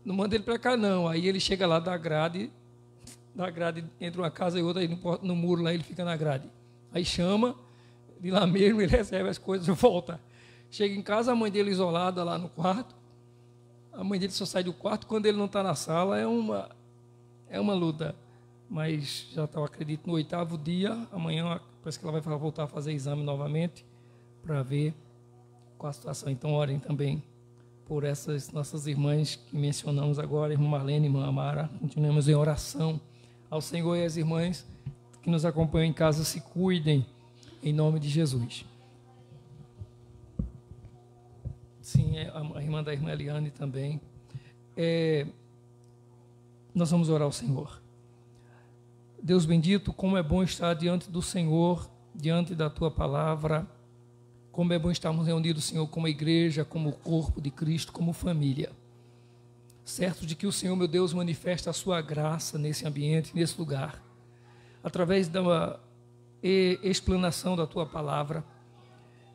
não manda ele para cá, não. Aí ele chega lá da grade entre uma casa e outra, aí no muro lá ele fica na grade. Aí chama, de lá mesmo ele recebe as coisas e volta. Chega em casa, a mãe dele isolada lá no quarto. A mãe dele só sai do quarto quando ele não está na sala. É uma luta. Mas já está, acredito, no 8º dia. Amanhã parece que ela vai voltar a fazer exame novamente para ver qual a situação. Então, orem também por essas nossas irmãs que mencionamos agora, irmã Marlene, irmã Amara. Continuamos em oração ao Senhor, e as irmãs que nos acompanham em casa se cuidem, em nome de Jesus. Sim, a irmã da irmã Eliane também. Nós vamos orar ao Senhor. Deus bendito, como é bom estar diante do Senhor, diante da Tua palavra. Como é bom estarmos reunidos, Senhor, como igreja, como corpo de Cristo, como família. Certo de que o Senhor, meu Deus, manifesta a sua graça nesse ambiente, nesse lugar, através da explanação da Tua palavra.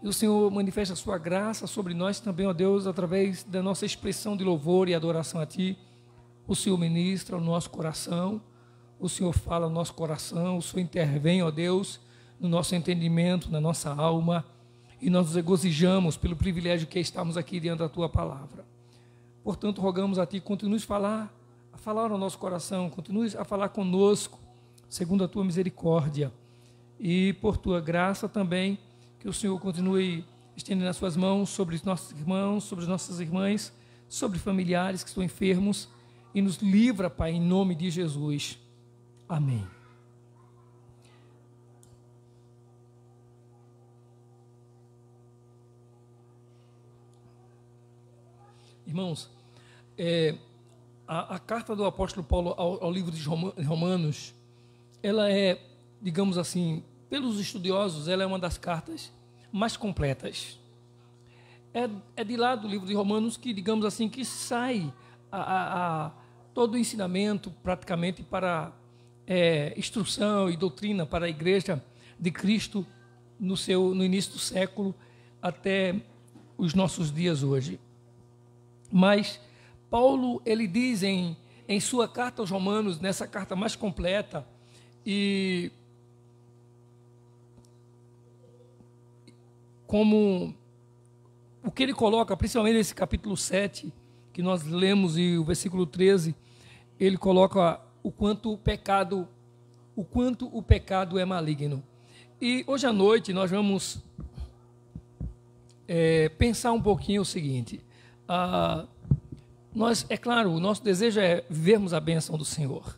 E o Senhor manifesta a sua graça sobre nós também, ó Deus, através da nossa expressão de louvor e adoração a Ti. O Senhor ministra o nosso coração, o Senhor fala no nosso coração, o Senhor intervém, ó Deus, no nosso entendimento, na nossa alma. E nós nos regozijamos pelo privilégio que é estarmos aqui diante da Tua palavra. Portanto, rogamos a Ti, continue a falar ao nosso coração, continue a falar conosco, segundo a Tua misericórdia. E por Tua graça também, que o Senhor continue estendendo as Suas mãos sobre os nossos irmãos, sobre as nossas irmãs, sobre familiares que estão enfermos, e nos livra, Pai, em nome de Jesus. Amém. Irmãos, a carta do apóstolo Paulo ao livro de Romanos, ela é, digamos assim, pelos estudiosos, ela é uma das cartas mais completas. É de lá do livro de Romanos que, digamos assim, que sai todo o ensinamento praticamente para instrução e doutrina para a igreja de Cristo no início do século até os nossos dias hoje. Mas Paulo, ele diz em sua carta aos Romanos, nessa carta mais completa, e como o que ele coloca, principalmente nesse capítulo 7, que nós lemos, e o versículo 13, ele coloca o quanto o pecado é maligno. E hoje à noite nós vamos pensar um pouquinho o seguinte. É claro, o nosso desejo é vermos a bênção do Senhor,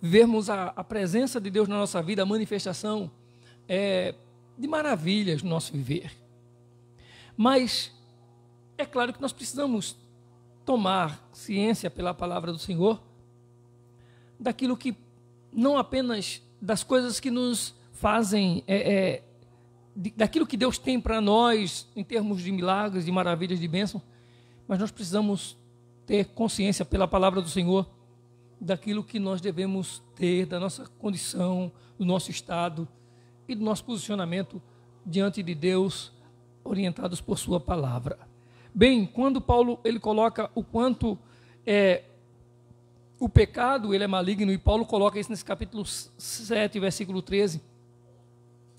vermos a presença de Deus na nossa vida, a manifestação de maravilhas no nosso viver. Mas é claro que nós precisamos tomar ciência pela palavra do Senhor daquilo que, não apenas das coisas que nos fazem, daquilo que Deus tem para nós em termos de milagres, de maravilhas, de bênção, mas nós precisamos ter consciência pela palavra do Senhor daquilo que nós devemos ter, da nossa condição, do nosso estado e do nosso posicionamento diante de Deus, orientados por sua palavra. Bem, quando Paulo ele coloca o quanto o pecado ele é maligno, e Paulo coloca isso nesse capítulo 7, versículo 13,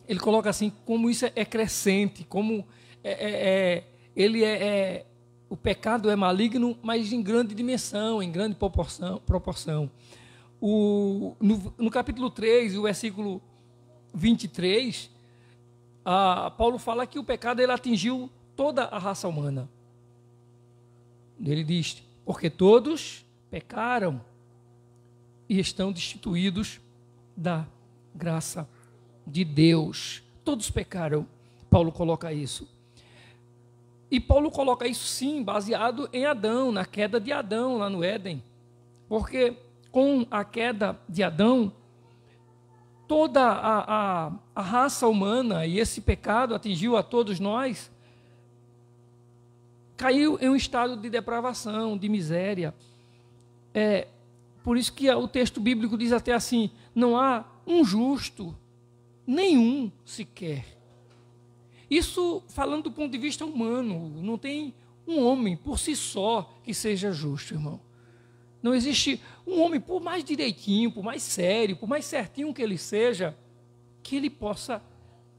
ele coloca assim, como isso é crescente, como o pecado é maligno, mas em grande dimensão, em grande proporção. No capítulo 3, o versículo 23, Paulo fala que o pecado ele atingiu toda a raça humana. Ele diz, porque todos pecaram e estão destituídos da graça de Deus. Todos pecaram. Paulo coloca isso. E Paulo coloca isso sim, baseado em Adão, na queda de Adão lá no Éden. Porque com a queda de Adão, toda a raça humana, e esse pecado atingiu a todos nós, caiu em um estado de depravação, de miséria. Por isso que o texto bíblico diz até assim, não há um justo, nenhum sequer. Isso falando do ponto de vista humano, não tem um homem por si só que seja justo, irmão. Não existe um homem, por mais direitinho, por mais sério, por mais certinho que ele seja, que ele possa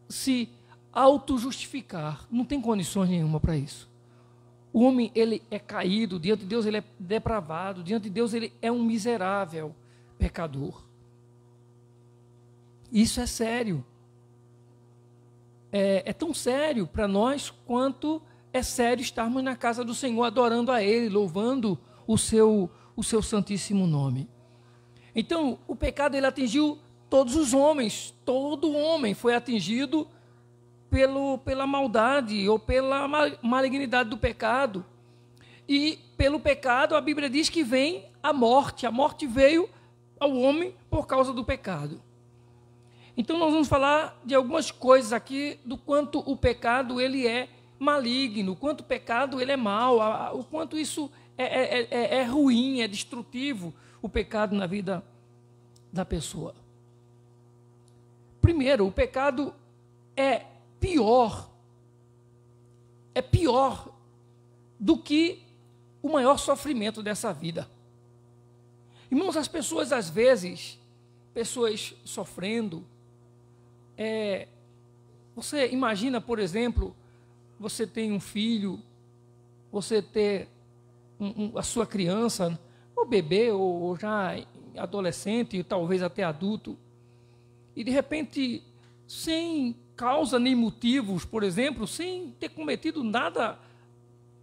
se auto-justificar. Não tem condições nenhuma para isso. O homem, ele é caído, diante de Deus ele é depravado, diante de Deus ele é um miserável pecador. Isso é sério. É tão sério para nós quanto é sério estarmos na casa do Senhor, adorando a Ele, louvando o seu santíssimo nome. Então, o pecado ele atingiu todos os homens, todo homem foi atingido pela maldade ou pela malignidade do pecado. E pelo pecado, a Bíblia diz que vem a morte veio ao homem por causa do pecado. Então nós vamos falar de algumas coisas aqui, do quanto o pecado ele é maligno, o quanto o pecado ele é mau, o quanto isso é ruim, é destrutivo, o pecado na vida da pessoa. Primeiro, o pecado é pior do que o maior sofrimento dessa vida. Irmãos, as pessoas às vezes, pessoas sofrendo, você imagina, por exemplo, você tem um filho, você ter a sua criança, ou bebê, ou já adolescente, talvez até adulto, e de repente, sem causa nem motivos, por exemplo, sem ter cometido nada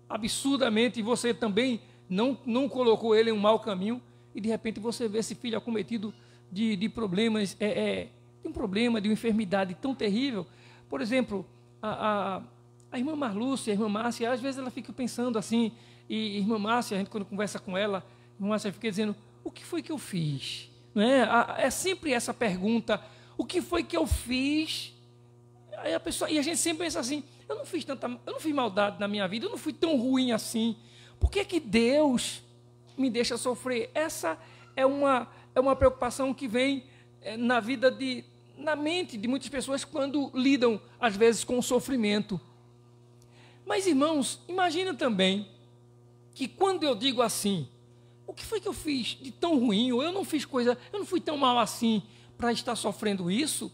absurdamente, e você também não colocou ele em um mau caminho, e de repente você vê esse filho acometido de problemas, de um problema, de uma enfermidade tão terrível. Por exemplo, a irmã Marlúcia, a irmã Márcia, às vezes ela fica pensando assim, e irmã Márcia, a gente quando conversa com ela, a irmã Márcia fica dizendo, o que foi que eu fiz? Não é? É sempre essa pergunta, o que foi que eu fiz? Aí e a gente sempre pensa assim, eu não fiz maldade na minha vida, eu não fui tão ruim assim, por que que Deus me deixa sofrer? Essa é uma preocupação que vem na mente de muitas pessoas quando lidam, às vezes, com o sofrimento. Mas, irmãos, imagina também que quando eu digo assim, o que foi que eu fiz de tão ruim, ou eu não fui tão mal assim para estar sofrendo isso?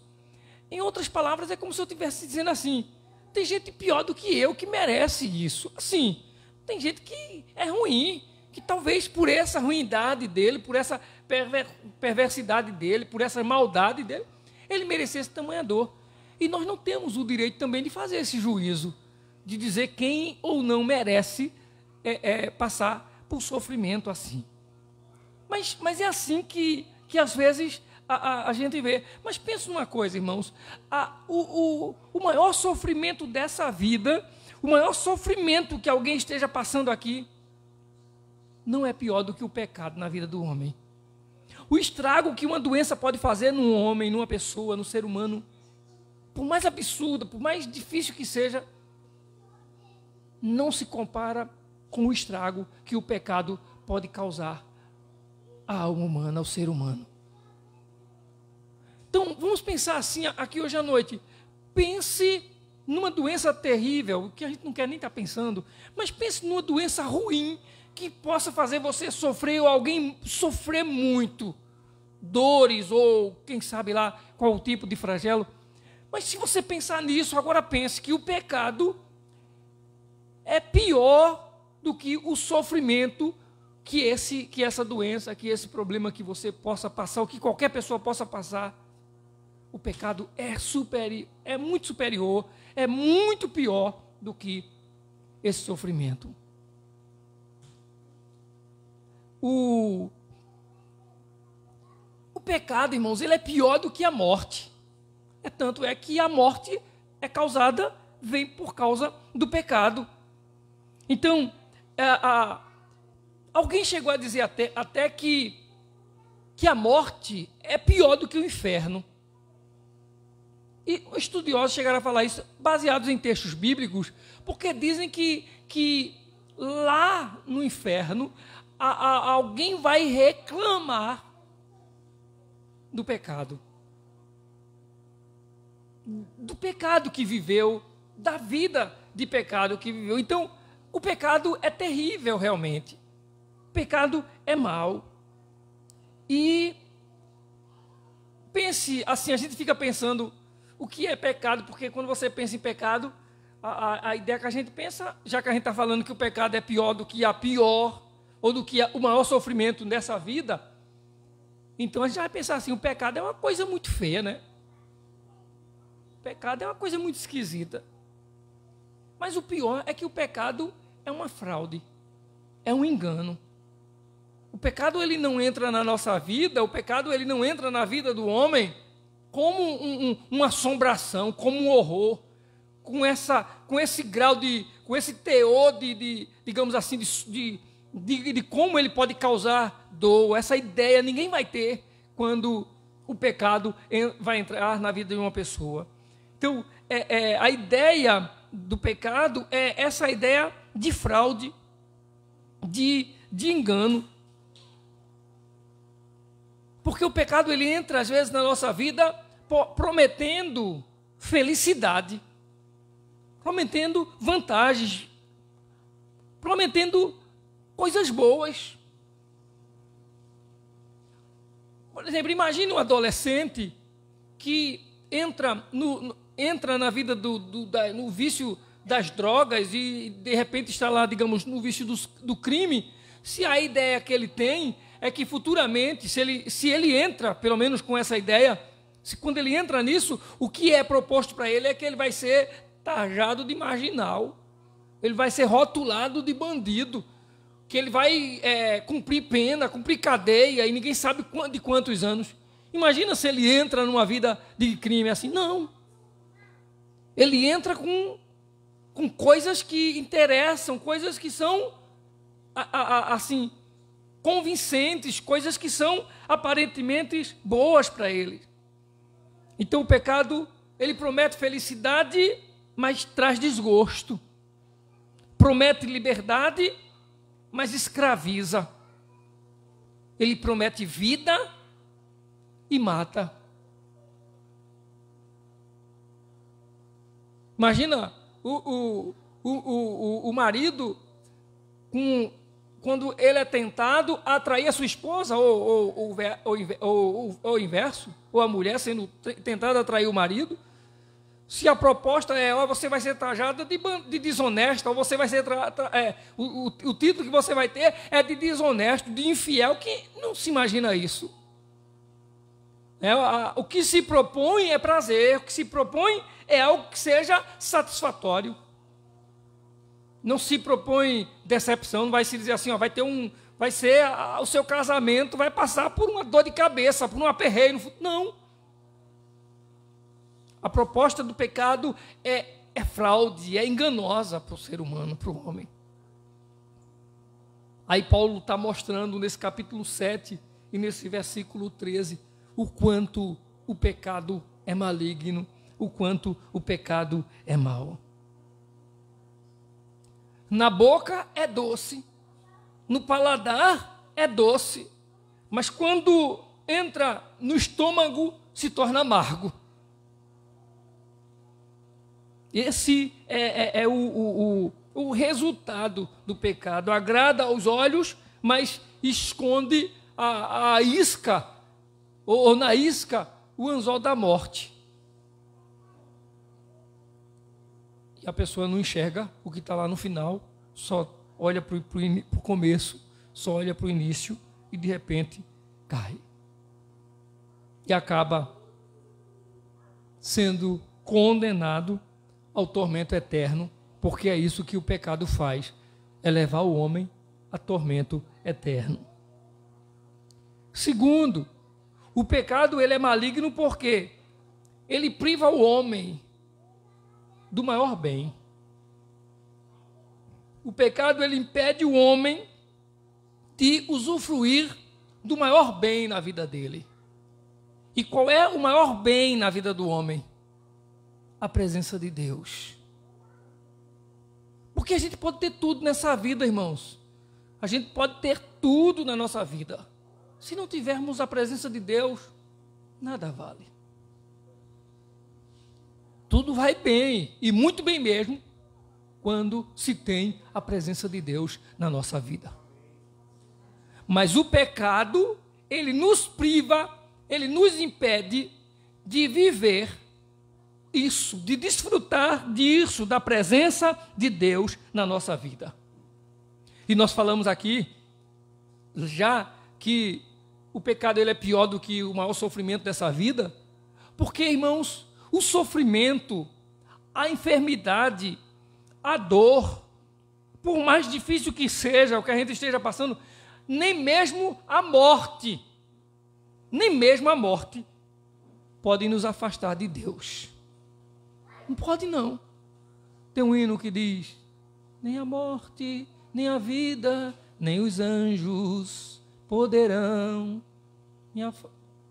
Em outras palavras, é como se eu estivesse dizendo assim, tem gente pior do que eu que merece isso. Assim, tem gente que é ruim, que talvez por essa ruindade dele, por essa perversidade dele, por essa maldade dele, ele merecesse tamanha dor. E nós não temos o direito também de fazer esse juízo, de dizer quem ou não merece passar por sofrimento assim. Mas é assim que às vezes a gente vê. Mas pensa numa coisa, irmãos, o maior sofrimento dessa vida, o maior sofrimento que alguém esteja passando aqui, não é pior do que o pecado na vida do homem. O estrago que uma doença pode fazer num homem, numa pessoa, no ser humano, por mais absurda, por mais difícil que seja, não se compara com o estrago que o pecado pode causar à alma humana, ao ser humano. Então, vamos pensar assim aqui hoje à noite. Pense numa doença terrível, que a gente não quer nem estar pensando, mas pense numa doença ruim, que possa fazer você sofrer ou alguém sofrer muito, dores ou quem sabe lá qual o tipo de flagelo. Mas se você pensar nisso, agora pense que o pecado é pior do que o sofrimento que essa doença, que esse problema que você possa passar, ou que qualquer pessoa possa passar. O pecado é muito superior, é muito pior do que esse sofrimento. O pecado, irmãos, ele é pior do que a morte. Tanto é que a morte vem por causa do pecado. Então, alguém chegou a dizer até que a morte é pior do que o inferno. E estudiosos chegaram a falar isso baseados em textos bíblicos, porque dizem que lá no inferno alguém vai reclamar do pecado. Do pecado que viveu, da vida de pecado que viveu. Então, o pecado é terrível realmente. O pecado é mau. E pense assim, a gente fica pensando o que é pecado, porque quando você pensa em pecado, a ideia que a gente pensa, já que a gente está falando que o pecado é pior do que a pior, ou do que o maior sofrimento dessa vida, então a gente vai pensar assim, o pecado é uma coisa muito feia, né? O pecado é uma coisa muito esquisita. Mas o pior é que o pecado é uma fraude, é um engano. O pecado ele não entra na nossa vida, o pecado ele não entra na vida do homem como uma assombração, como um horror, com esse grau com esse teor digamos assim, de como ele pode causar dor. Essa ideia ninguém vai ter quando o pecado vai entrar na vida de uma pessoa. Então, a ideia do pecado é essa ideia de fraude, de engano. Porque o pecado ele entra às vezes na nossa vida prometendo felicidade, prometendo vantagens, prometendo coisas boas. Por exemplo, imagine um adolescente que entra na vida no vício das drogas e de repente está lá, digamos, no vício do crime. Se a ideia que ele tem é que futuramente, se ele entra, pelo menos com essa ideia, quando ele entra nisso, o que é proposto para ele é que ele vai ser taxado de marginal, ele vai ser rotulado de bandido, que ele vai cumprir pena, cumprir cadeia, e ninguém sabe de quantos anos. Imagina se ele entra numa vida de crime assim. Não. Ele entra com coisas que interessam, coisas que são, assim, convincentes, coisas que são aparentemente boas para ele. Então o pecado, ele promete felicidade, mas traz desgosto. Promete liberdade, mas escraviza. Ele promete vida e mata. Imagina o marido quando ele é tentado a atrair a sua esposa, ou o inverso, ou a mulher sendo tentada a atrair o marido. Se a proposta é, você vai ser taxada de desonesta, ou você vai ser o título que você vai ter é de desonesto, de infiel, que não se imagina isso. O que se propõe é prazer, o que se propõe é algo que seja satisfatório. Não se propõe decepção, não vai se dizer assim, o seu casamento vai passar por uma dor de cabeça, por um aperreio. Não. A proposta do pecado é fraude, é enganosa para o ser humano, para o homem. Aí Paulo está mostrando nesse capítulo 7 e nesse versículo 13 o quanto o pecado é maligno, o quanto o pecado é mau. Na boca é doce, no paladar é doce, mas quando entra no estômago se torna amargo. Esse é o resultado do pecado. Agrada aos olhos, mas esconde a isca, ou na isca, o anzol da morte. e a pessoa não enxerga o que está lá no final, só olha para o começo, só olha para o início e de repente cai. E acaba sendo condenado ao tormento eterno, porque é isso que o pecado faz, é levar o homem a tormento eterno. Segundo, o pecado ele é maligno porque ele priva o homem do maior bem. O pecado ele impede o homem de usufruir do maior bem na vida dele. E qual é o maior bem na vida do homem? A presença de Deus. Porque a gente pode ter tudo nessa vida, irmãos. A gente pode ter tudo na nossa vida. Se não tivermos a presença de Deus, nada vale. Tudo vai bem, e muito bem mesmo, quando se tem a presença de Deus na nossa vida. Mas o pecado, ele nos priva, ele nos impede de viver isso, de desfrutar disso, da presença de Deus na nossa vida. E nós falamos aqui, já que o pecado ele é pior do que o maior sofrimento dessa vida, porque, irmãos, o sofrimento, a enfermidade, a dor, por mais difícil que seja o que a gente esteja passando, nem mesmo a morte pode nos afastar de Deus. Não pode não. Tem um hino que diz: nem a morte, nem a vida, nem os anjos poderão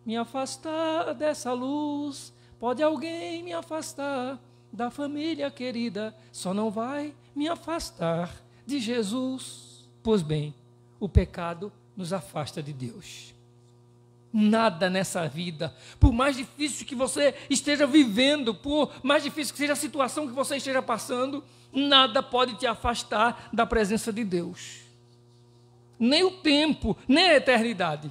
me afastar dessa luz. Pode alguém me afastar da família querida, só não vai me afastar de Jesus. Pois bem, o pecado nos afasta de Deus. Nada nessa vida, por mais difícil que você esteja vivendo, por mais difícil que seja a situação que você esteja passando, nada pode te afastar da presença de Deus. Nem o tempo, nem a eternidade.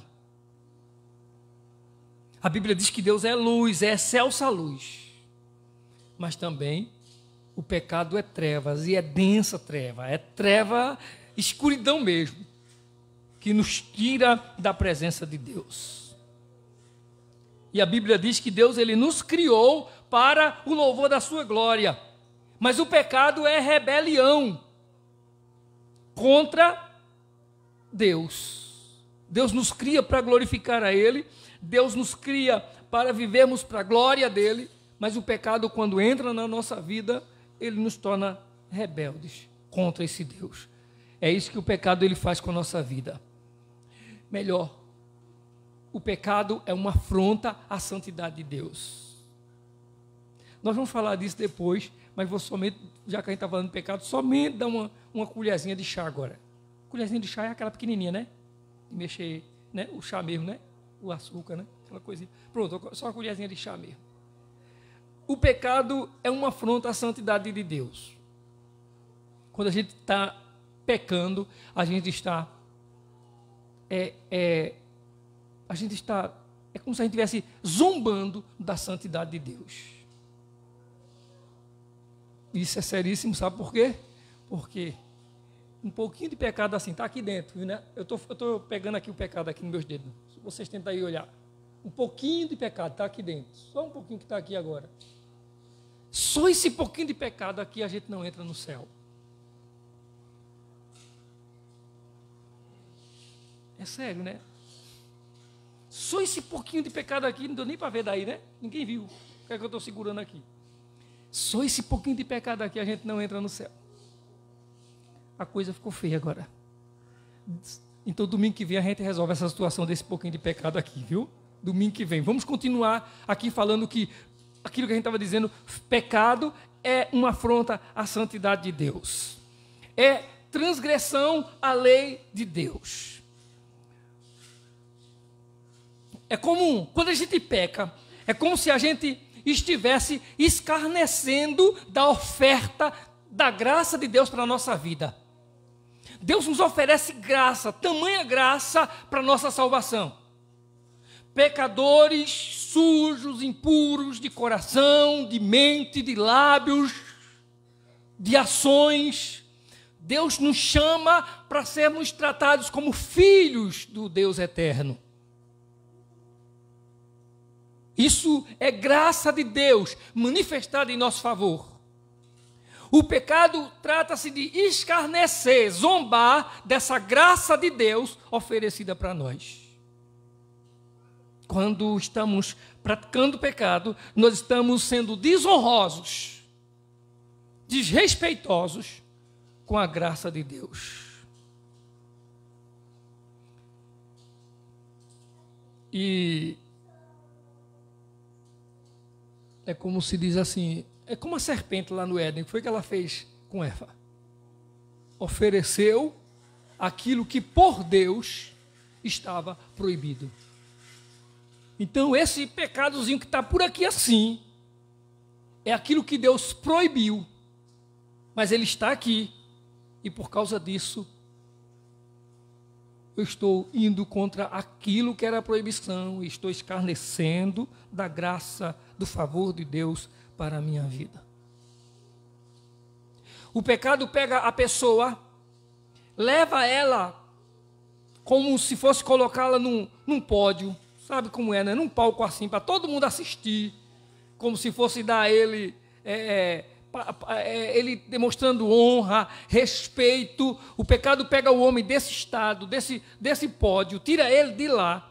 A Bíblia diz que Deus é luz, é excelsa luz. Mas também o pecado é trevas, e é densa treva, é treva, escuridão mesmo, que nos tira da presença de Deus. E a Bíblia diz que Deus ele nos criou para o louvor da sua glória. Mas o pecado é rebelião contra Deus. Deus nos cria para glorificar a Ele. Deus nos cria para vivermos para a glória dEle. Mas o pecado, quando entra na nossa vida, ele nos torna rebeldes contra esse Deus. É isso que o pecado ele faz com a nossa vida. Melhor, o pecado é uma afronta à santidade de Deus. Nós vamos falar disso depois, mas vou somente, já que a gente está falando de pecado, somente dar uma colherzinha de chá agora. Colherzinha de chá é aquela pequenininha, né? De mexer, né? O chá mesmo, né? O açúcar, né? Aquela coisinha. Pronto, só uma colherzinha de chá mesmo. O pecado é uma afronta à santidade de Deus. Quando a gente está pecando, a gente está... É como se a gente estivesse zombando da santidade de Deus. Isso é seríssimo, sabe por quê? Porque um pouquinho de pecado assim, está aqui dentro, né? Eu estou pegando aqui o pecado aqui nos meus dedos. Se vocês tentam aí olhar. Um pouquinho de pecado está aqui dentro. Só um pouquinho que está aqui agora. Só esse pouquinho de pecado aqui a gente não entra no céu. É sério, né? Só esse pouquinho de pecado aqui, não deu nem para ver daí, né? Ninguém viu o que é que eu estou segurando aqui. Só esse pouquinho de pecado aqui a gente não entra no céu. A coisa ficou feia agora. Então domingo que vem a gente resolve essa situação desse pouquinho de pecado aqui, viu? Domingo que vem. Vamos continuar aqui falando que aquilo que a gente estava dizendo, pecado é uma afronta à santidade de Deus. É transgressão à lei de Deus. É comum, quando a gente peca, é como se a gente estivesse escarnecendo da oferta da graça de Deus para a nossa vida. Deus nos oferece graça, tamanha graça para a nossa salvação. Pecadores sujos, impuros de coração, de mente, de lábios, de ações. Deus nos chama para sermos tratados como filhos do Deus eterno. Isso é graça de Deus manifestada em nosso favor. O pecado trata-se de escarnecer, zombar dessa graça de Deus oferecida para nós. Quando estamos praticando o pecado, nós estamos sendo desonrosos, desrespeitosos com a graça de Deus. E é como se diz assim, é como a serpente lá no Éden. O que foi que ela fez com Eva? Ofereceu aquilo que por Deus estava proibido. Então esse pecadozinho que está por aqui assim, é aquilo que Deus proibiu, mas ele está aqui, e por causa disso, eu estou indo contra aquilo que era a proibição, e estou escarnecendo da graça, do favor de Deus para a minha vida. O pecado pega a pessoa, leva ela como se fosse colocá-la num pódio, sabe como é, né? Num palco assim, para todo mundo assistir, como se fosse dar a ele, ele demonstrando honra, respeito. O pecado pega o homem desse estado, desse pódio, tira ele de lá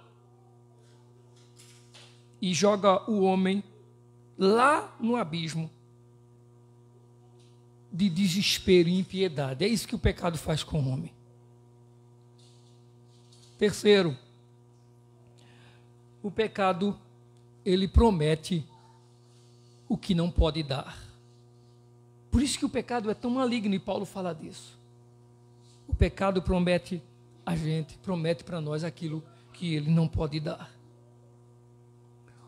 e joga o homem lá no abismo de desespero e impiedade. É isso que o pecado faz com o homem. Terceiro, o pecado, ele promete o que não pode dar. Por isso que o pecado é tão maligno, e Paulo fala disso. O pecado promete a gente, promete para nós aquilo que ele não pode dar.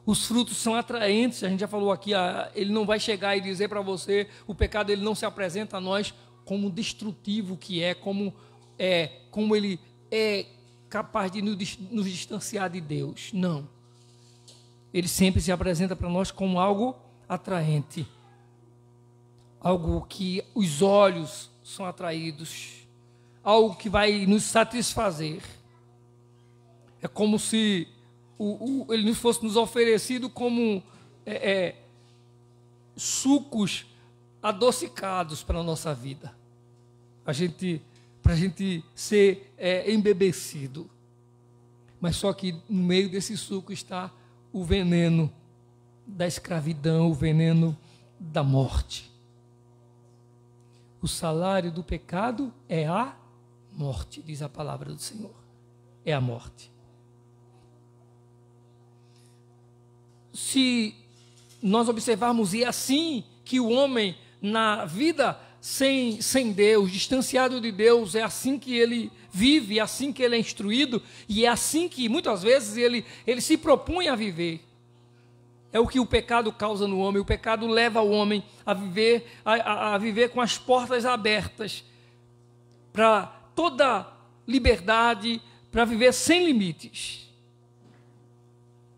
Os frutos são atraentes, a gente já falou aqui, ele não vai chegar e dizer para você, o pecado ele não se apresenta a nós como destrutivo que é, como ele é capaz de nos distanciar de Deus. Não. Ele sempre se apresenta para nós como algo atraente, algo que os olhos são atraídos, algo que vai nos satisfazer. É como se ele fosse nos oferecido como sucos adocicados para a nossa vida, para a gente ser embebecido. Mas só que no meio desse suco está o veneno da escravidão, o veneno da morte. O salário do pecado é a morte, diz a palavra do Senhor. É a morte. Se nós observarmos, e é assim que o homem, na vida sem Deus, distanciado de Deus, é assim que ele vive, é assim que ele é instruído, e é assim que muitas vezes ele se propõe a viver. É o que o pecado causa no homem. O pecado leva o homem a viver com as portas abertas para toda liberdade, para viver sem limites.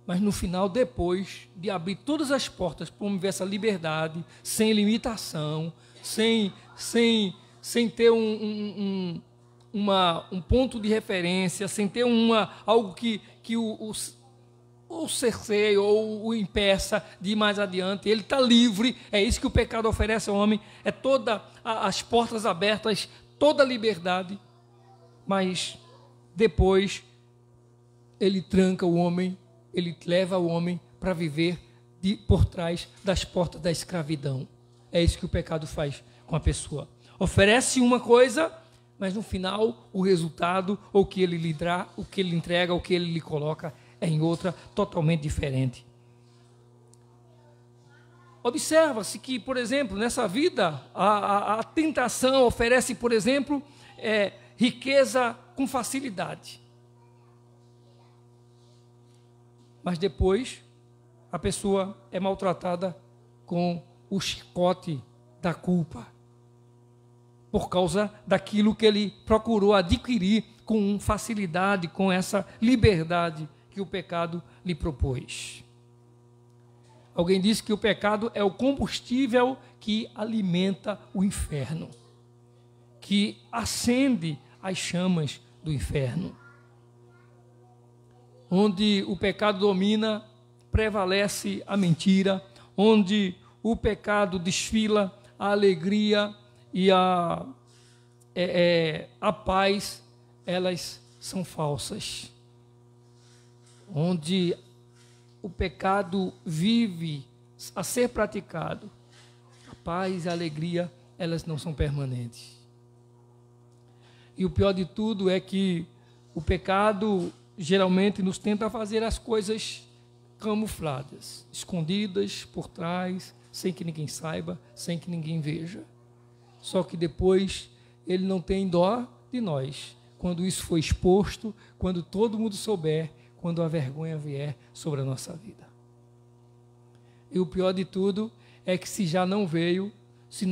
Mas no final, depois de abrir todas as portas para viver essa liberdade, sem limitação, sem ter um ponto de referência, sem ter algo que o cerceie ou o impeça de ir mais adiante, ele está livre. É isso que o pecado oferece ao homem, é todas as portas abertas, toda a liberdade, mas depois ele tranca o homem, ele leva o homem para viver por trás das portas da escravidão. É isso que o pecado faz com a pessoa. Oferece uma coisa, mas no final o resultado, ou o que ele lhe dá, o que ele entrega, o que ele lhe coloca, é em outra totalmente diferente. Observa-se que, por exemplo, nessa vida, a tentação oferece, por exemplo, riqueza com facilidade. Mas depois, a pessoa é maltratada com o chicote da culpa, por causa daquilo que ele procurou adquirir com facilidade, com essa liberdade que o pecado lhe propôs. Alguém disse que o pecado é o combustível que alimenta o inferno, que acende as chamas do inferno. Onde o pecado domina, prevalece a mentira. Onde o pecado desfila, a alegria e a paz, elas são falsas. Onde o pecado vive a ser praticado, a paz e a alegria, elas não são permanentes. E o pior de tudo é que o pecado geralmente nos tenta fazer as coisas camufladas, escondidas por trás, sem que ninguém saiba, sem que ninguém veja. Só que depois ele não tem dó de nós, quando isso for exposto, quando todo mundo souber, quando a vergonha vier sobre a nossa vida. E o pior de tudo é que se já não veio, se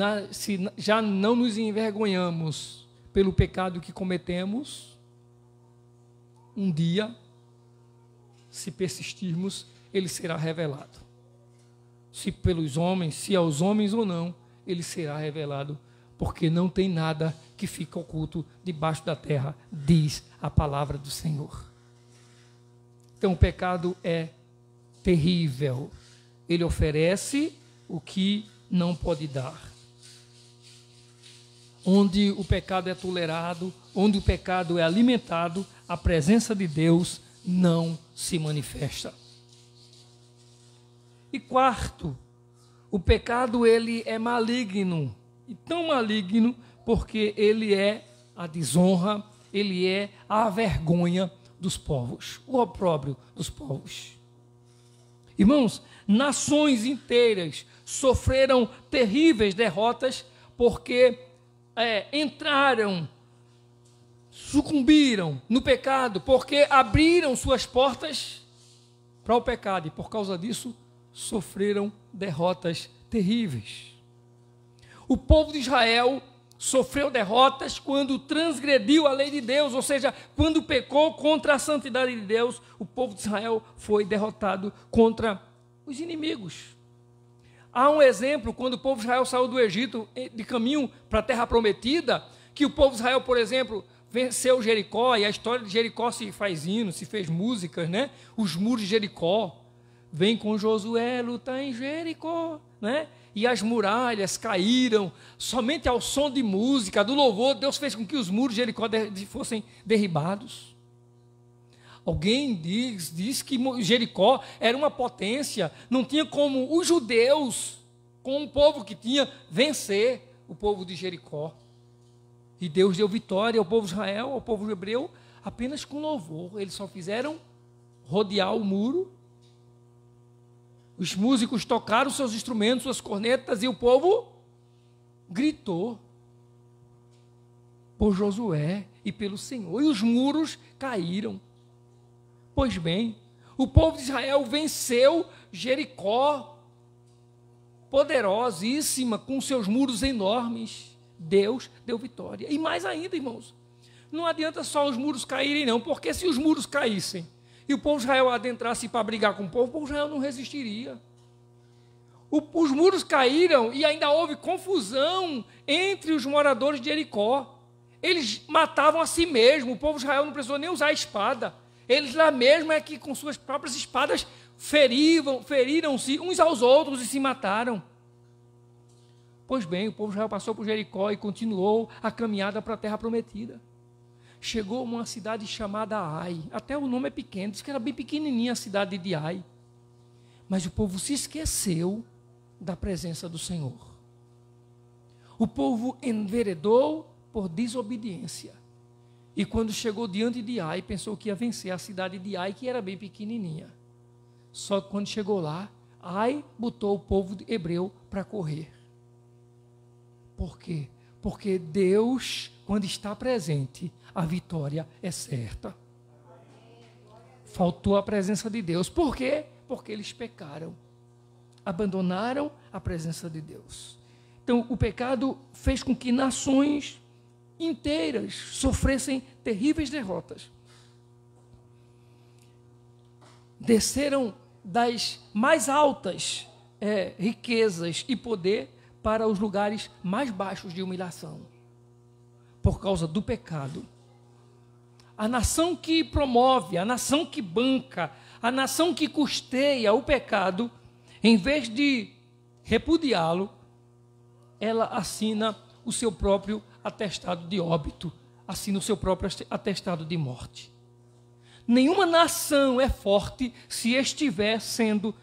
já não nos envergonhamos pelo pecado que cometemos, um dia, se persistirmos, ele será revelado. Se pelos homens, se aos homens ou não, ele será revelado, porque não tem nada que fica oculto debaixo da terra, diz a palavra do Senhor. Então o pecado é terrível. Ele oferece o que não pode dar. Onde o pecado é tolerado, onde o pecado é alimentado, a presença de Deus não se manifesta. E quarto, o pecado ele é maligno, e tão maligno porque ele é a desonra, ele é a vergonha dos povos, o opróbrio dos povos. Irmãos, nações inteiras sofreram terríveis derrotas porque entraram, sucumbiram no pecado, porque abriram suas portas para o pecado, e por causa disso sofreram derrotas terríveis. O povo de Israel sofreu derrotas quando transgrediu a lei de Deus, ou seja, quando pecou contra a santidade de Deus. O povo de Israel foi derrotado contra os inimigos. Há um exemplo, quando o povo de Israel saiu do Egito de caminho para a terra prometida, que o povo de Israel, por exemplo, venceu Jericó, e a história de Jericó se faz hino, se fez músicas, né? Os muros de Jericó, vem com Josué lutar em Jericó, né? E as muralhas caíram, somente ao som de música, do louvor, Deus fez com que os muros de Jericó fossem derribados. Alguém diz que Jericó era uma potência, não tinha como os judeus, com o povo que tinha, vencer o povo de Jericó. E Deus deu vitória ao povo de Israel, ao povo hebreu, apenas com louvor. Eles só fizeram rodear o muro. Os músicos tocaram seus instrumentos, suas cornetas, e o povo gritou por Josué e pelo Senhor. E os muros caíram. Pois bem, o povo de Israel venceu Jericó, poderosíssima, com seus muros enormes. Deus deu vitória. E mais ainda, irmãos, não adianta só os muros caírem, não, porque se os muros caíssem e o povo de Israel adentrasse para brigar com o povo de Israel não resistiria. Os muros caíram e ainda houve confusão entre os moradores de Jericó. Eles matavam a si mesmos, o povo de Israel não precisou nem usar a espada. Eles lá mesmo é que com suas próprias espadas feriram-se uns aos outros e se mataram. Pois bem, o povo de Israel passou por Jericó e continuou a caminhada para a terra prometida. Chegou a uma cidade chamada Ai. Até o nome é pequeno, diz que era bem pequenininha a cidade de Ai. Mas o povo se esqueceu da presença do Senhor. O povo enveredou por desobediência. E quando chegou diante de Ai, pensou que ia vencer a cidade de Ai, que era bem pequenininha. Só que quando chegou lá, Ai botou o povo hebreu para correr. Por quê? Porque Deus, quando está presente, a vitória é certa. Faltou a presença de Deus. Por quê? Porque eles pecaram. Abandonaram a presença de Deus. Então, o pecado fez com que nações inteiras sofressem terríveis derrotas. Desceram das mais altas riquezas e poder para os lugares mais baixos de humilhação, por causa do pecado. A nação que promove, a nação que banca, a nação que custeia o pecado, em vez de repudiá-lo, ela assina o seu próprio atestado de óbito, assina o seu próprio atestado de morte. Nenhuma nação é forte se estiver sendo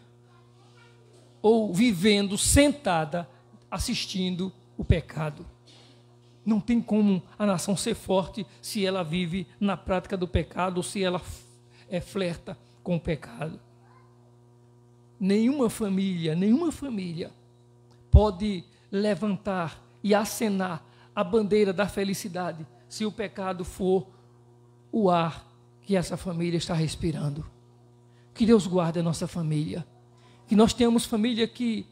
ou vivendo sentada, assistindo o pecado. Não tem como a nação ser forte se ela vive na prática do pecado ou se ela flerta com o pecado. Nenhuma família pode levantar e acenar a bandeira da felicidade se o pecado for o ar que essa família está respirando. Que Deus guarde a nossa família. Que nós tenhamos família que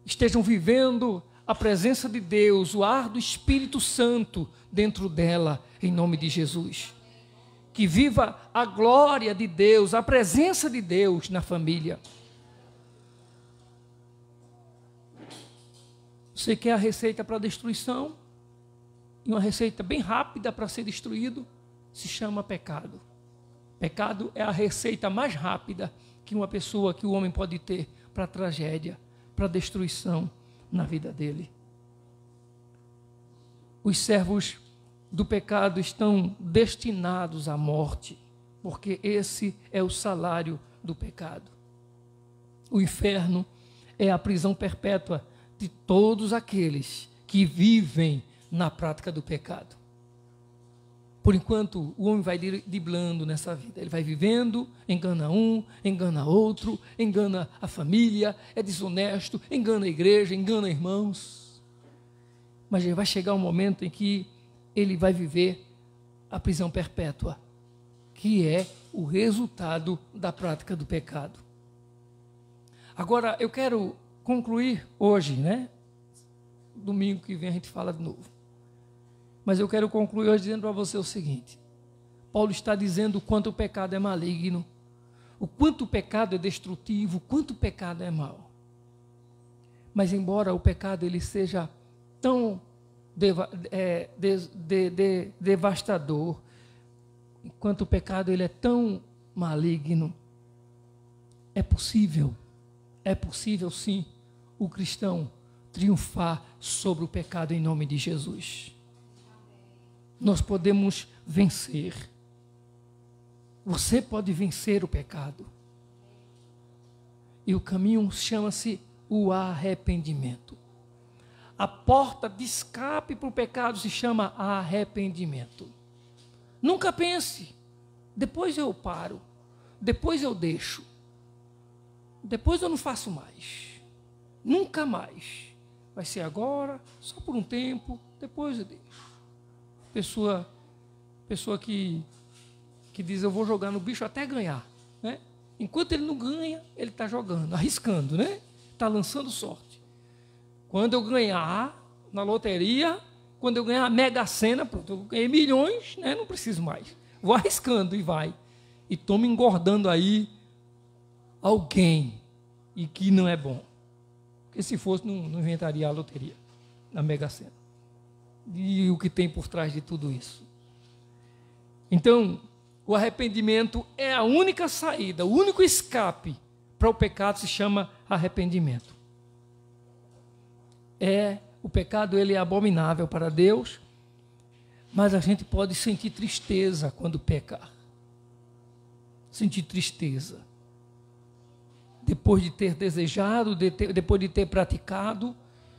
estejam vivendo a presença de Deus, o ar do Espírito Santo dentro dela, em nome de Jesus. Que viva a glória de Deus, a presença de Deus na família. Você quer a receita para a destruição? E uma receita bem rápida para ser destruído, se chama pecado. Pecado é a receita mais rápida que uma pessoa, que o homem pode ter para a tragédia, para a destruição na vida dele. Os servos do pecado estão destinados à morte, porque esse é o salário do pecado. O inferno é a prisão perpétua de todos aqueles que vivem na prática do pecado. Por enquanto, o homem vai driblando nessa vida. Ele vai vivendo, engana um, engana outro, engana a família, é desonesto, engana a igreja, engana irmãos. Mas vai chegar um momento em que ele vai viver a prisão perpétua, que é o resultado da prática do pecado. Agora, eu quero concluir hoje, Domingo que vem a gente fala de novo. Mas eu quero concluir hoje dizendo para você o seguinte: Paulo está dizendo o quanto o pecado é maligno, o quanto o pecado é destrutivo, o quanto o pecado é mau. Mas embora o pecado ele seja tão devastador, enquanto o pecado ele é tão maligno, é possível sim o cristão triunfar sobre o pecado em nome de Jesus. Nós podemos vencer. Você pode vencer o pecado. E o caminho chama-se o arrependimento. A porta de escape para o pecado se chama arrependimento. Nunca pense, depois eu paro, depois eu deixo, depois eu não faço mais. Nunca mais. Vai ser agora, só por um tempo, depois eu deixo. Pessoa que diz, eu vou jogar no bicho até ganhar, Enquanto ele não ganha, ele está jogando, arriscando, Está lançando sorte. Quando eu ganhar na loteria, quando eu ganhar a Mega Sena, pronto, eu ganhei milhões, não preciso mais. Vou arriscando e vai. E estou me engordando aí alguém, e que não é bom. Porque se fosse, não inventaria a loteria, a Mega Sena. E o que tem por trás de tudo isso. Então, o arrependimento é a única saída, o único escape para o pecado se chama arrependimento. O pecado ele é abominável para Deus, mas a gente pode sentir tristeza quando pecar. Sentir tristeza. Depois de ter desejado, depois de ter praticado,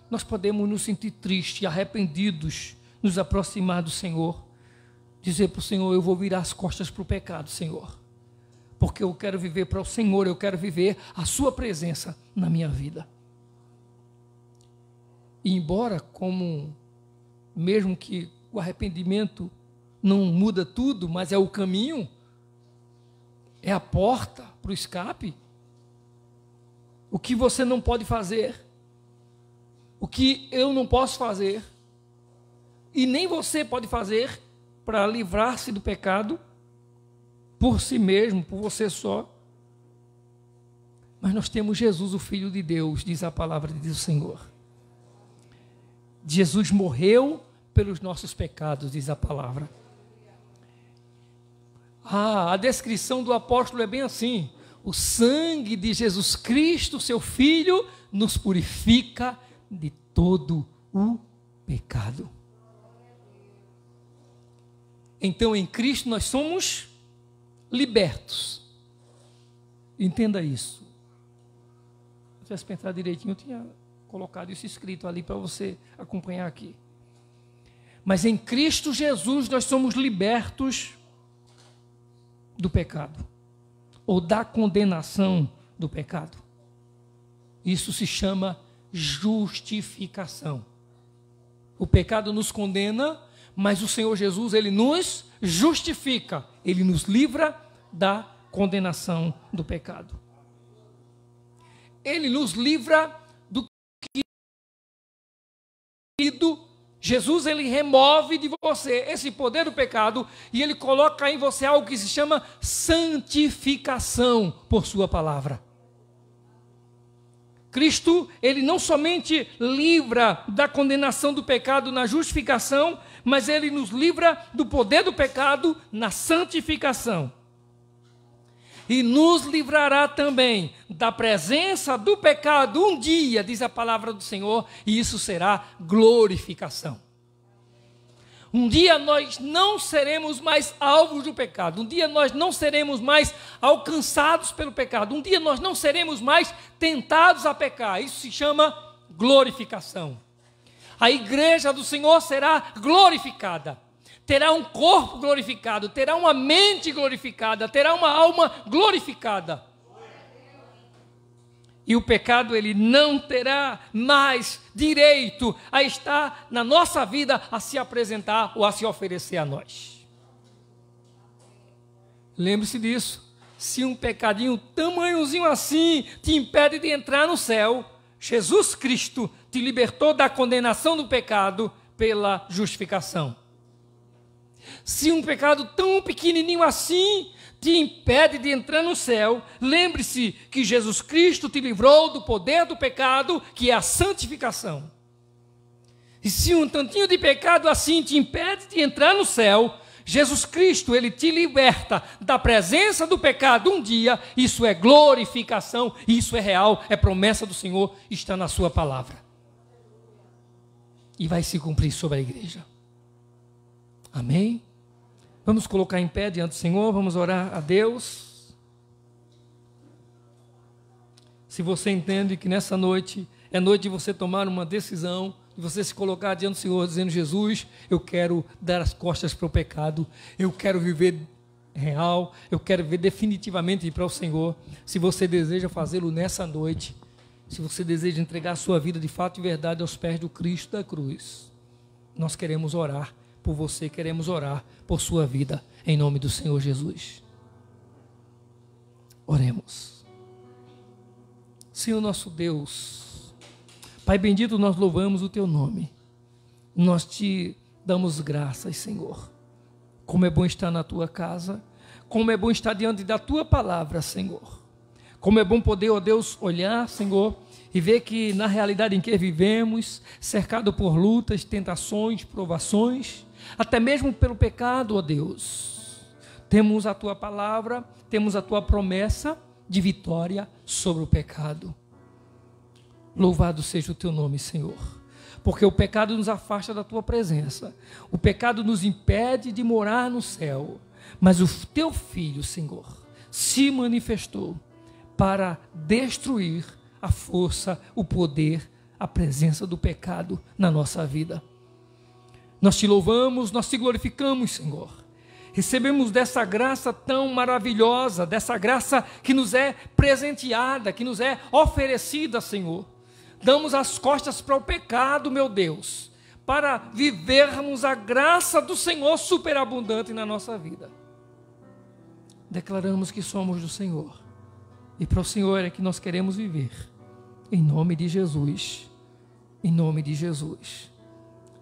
nós podemos nos sentir tristes, arrependidos, nos aproximar do Senhor, dizer para o Senhor, eu vou virar as costas para o pecado, Senhor, porque eu quero viver para o Senhor, eu quero viver a sua presença na minha vida. E embora, mesmo que o arrependimento não muda tudo, mas é o caminho, é a porta para o escape, o que você não pode fazer, o que eu não posso fazer, e nem você pode fazer para livrar-se do pecado por si mesmo, por você só. Mas nós temos Jesus, o Filho de Deus, diz a palavra do Senhor. Jesus morreu pelos nossos pecados, diz a palavra. A descrição do apóstolo é bem assim: o sangue de Jesus Cristo, seu Filho, nos purifica de todo o pecado. Então, em Cristo nós somos libertos. Entenda isso. Se eu tivesse pensado direitinho, eu tinha colocado isso escrito ali para você acompanhar aqui. Mas em Cristo Jesus nós somos libertos do pecado, ou da condenação do pecado. Isso se chama justificação. O pecado nos condena, mas o Senhor Jesus, Ele nos justifica. Ele nos livra da condenação do pecado. Ele nos livra do que Jesus, Ele remove de você esse poder do pecado e Ele coloca em você algo que se chama santificação por sua palavra. Cristo, Ele não somente livra da condenação do pecado na justificação, mas Ele nos livra do poder do pecado na santificação. E nos livrará também da presença do pecado um dia, diz a palavra do Senhor, e isso será glorificação. Um dia nós não seremos mais alvos do pecado, um dia nós não seremos mais alcançados pelo pecado, um dia nós não seremos mais tentados a pecar. Isso se chama glorificação. A igreja do Senhor será glorificada. Terá um corpo glorificado, terá uma mente glorificada, terá uma alma glorificada. E o pecado, ele não terá mais direito a estar na nossa vida, a se apresentar ou a se oferecer a nós. Lembre-se disso. Se um pecadinho tamanhozinho assim te impede de entrar no céu, Jesus Cristo te libertou da condenação do pecado pela justificação. Se um pecado tão pequenininho assim te impede de entrar no céu, lembre-se que Jesus Cristo te livrou do poder do pecado, que é a santificação. E se um tantinho de pecado assim te impede de entrar no céu, Jesus Cristo, Ele te liberta da presença do pecado um dia. Isso é glorificação, isso é real, é promessa do Senhor, está na sua palavra. E vai se cumprir sobre a igreja. Amém? Vamos colocar em pé diante do Senhor, vamos orar a Deus. Se você entende que nessa noite é noite de você tomar uma decisão, de você se colocar diante do Senhor, dizendo: Jesus, eu quero dar as costas para o pecado, eu quero viver real, eu quero viver definitivamente para o Senhor. Se você deseja fazê-lo nessa noite, se você deseja entregar a sua vida de fato e verdade aos pés do Cristo da cruz, nós queremos orar por você, queremos orar por sua vida, em nome do Senhor Jesus. Oremos. Senhor nosso Deus, Pai bendito, nós louvamos o Teu nome, nós Te damos graças, Senhor. Como é bom estar na Tua casa, como é bom estar diante da Tua palavra, Senhor. Como é bom poder, ó Deus, olhar, Senhor, e ver que na realidade em que vivemos, cercado por lutas, tentações, provações, até mesmo pelo pecado, ó Deus, temos a Tua palavra, temos a Tua promessa de vitória sobre o pecado. Louvado seja o Teu nome, Senhor, porque o pecado nos afasta da Tua presença, o pecado nos impede de morar no céu, mas o Teu Filho, Senhor, se manifestou para destruir a força, o poder, a presença do pecado na nossa vida. Nós Te louvamos, nós Te glorificamos, Senhor. Recebemos dessa graça tão maravilhosa, dessa graça que nos é presenteada, que nos é oferecida, Senhor. Damos as costas para o pecado, meu Deus, para vivermos a graça do Senhor superabundante na nossa vida. Declaramos que somos do Senhor, e para o Senhor é que nós queremos viver, em nome de Jesus, em nome de Jesus.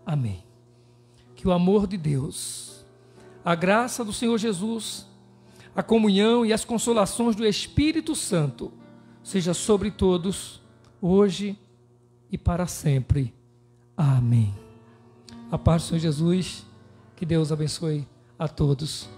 Amém. Que o amor de Deus, a graça do Senhor Jesus, a comunhão e as consolações do Espírito Santo seja sobre todos, hoje e para sempre. Amém. A paz do Senhor Jesus, que Deus abençoe a todos.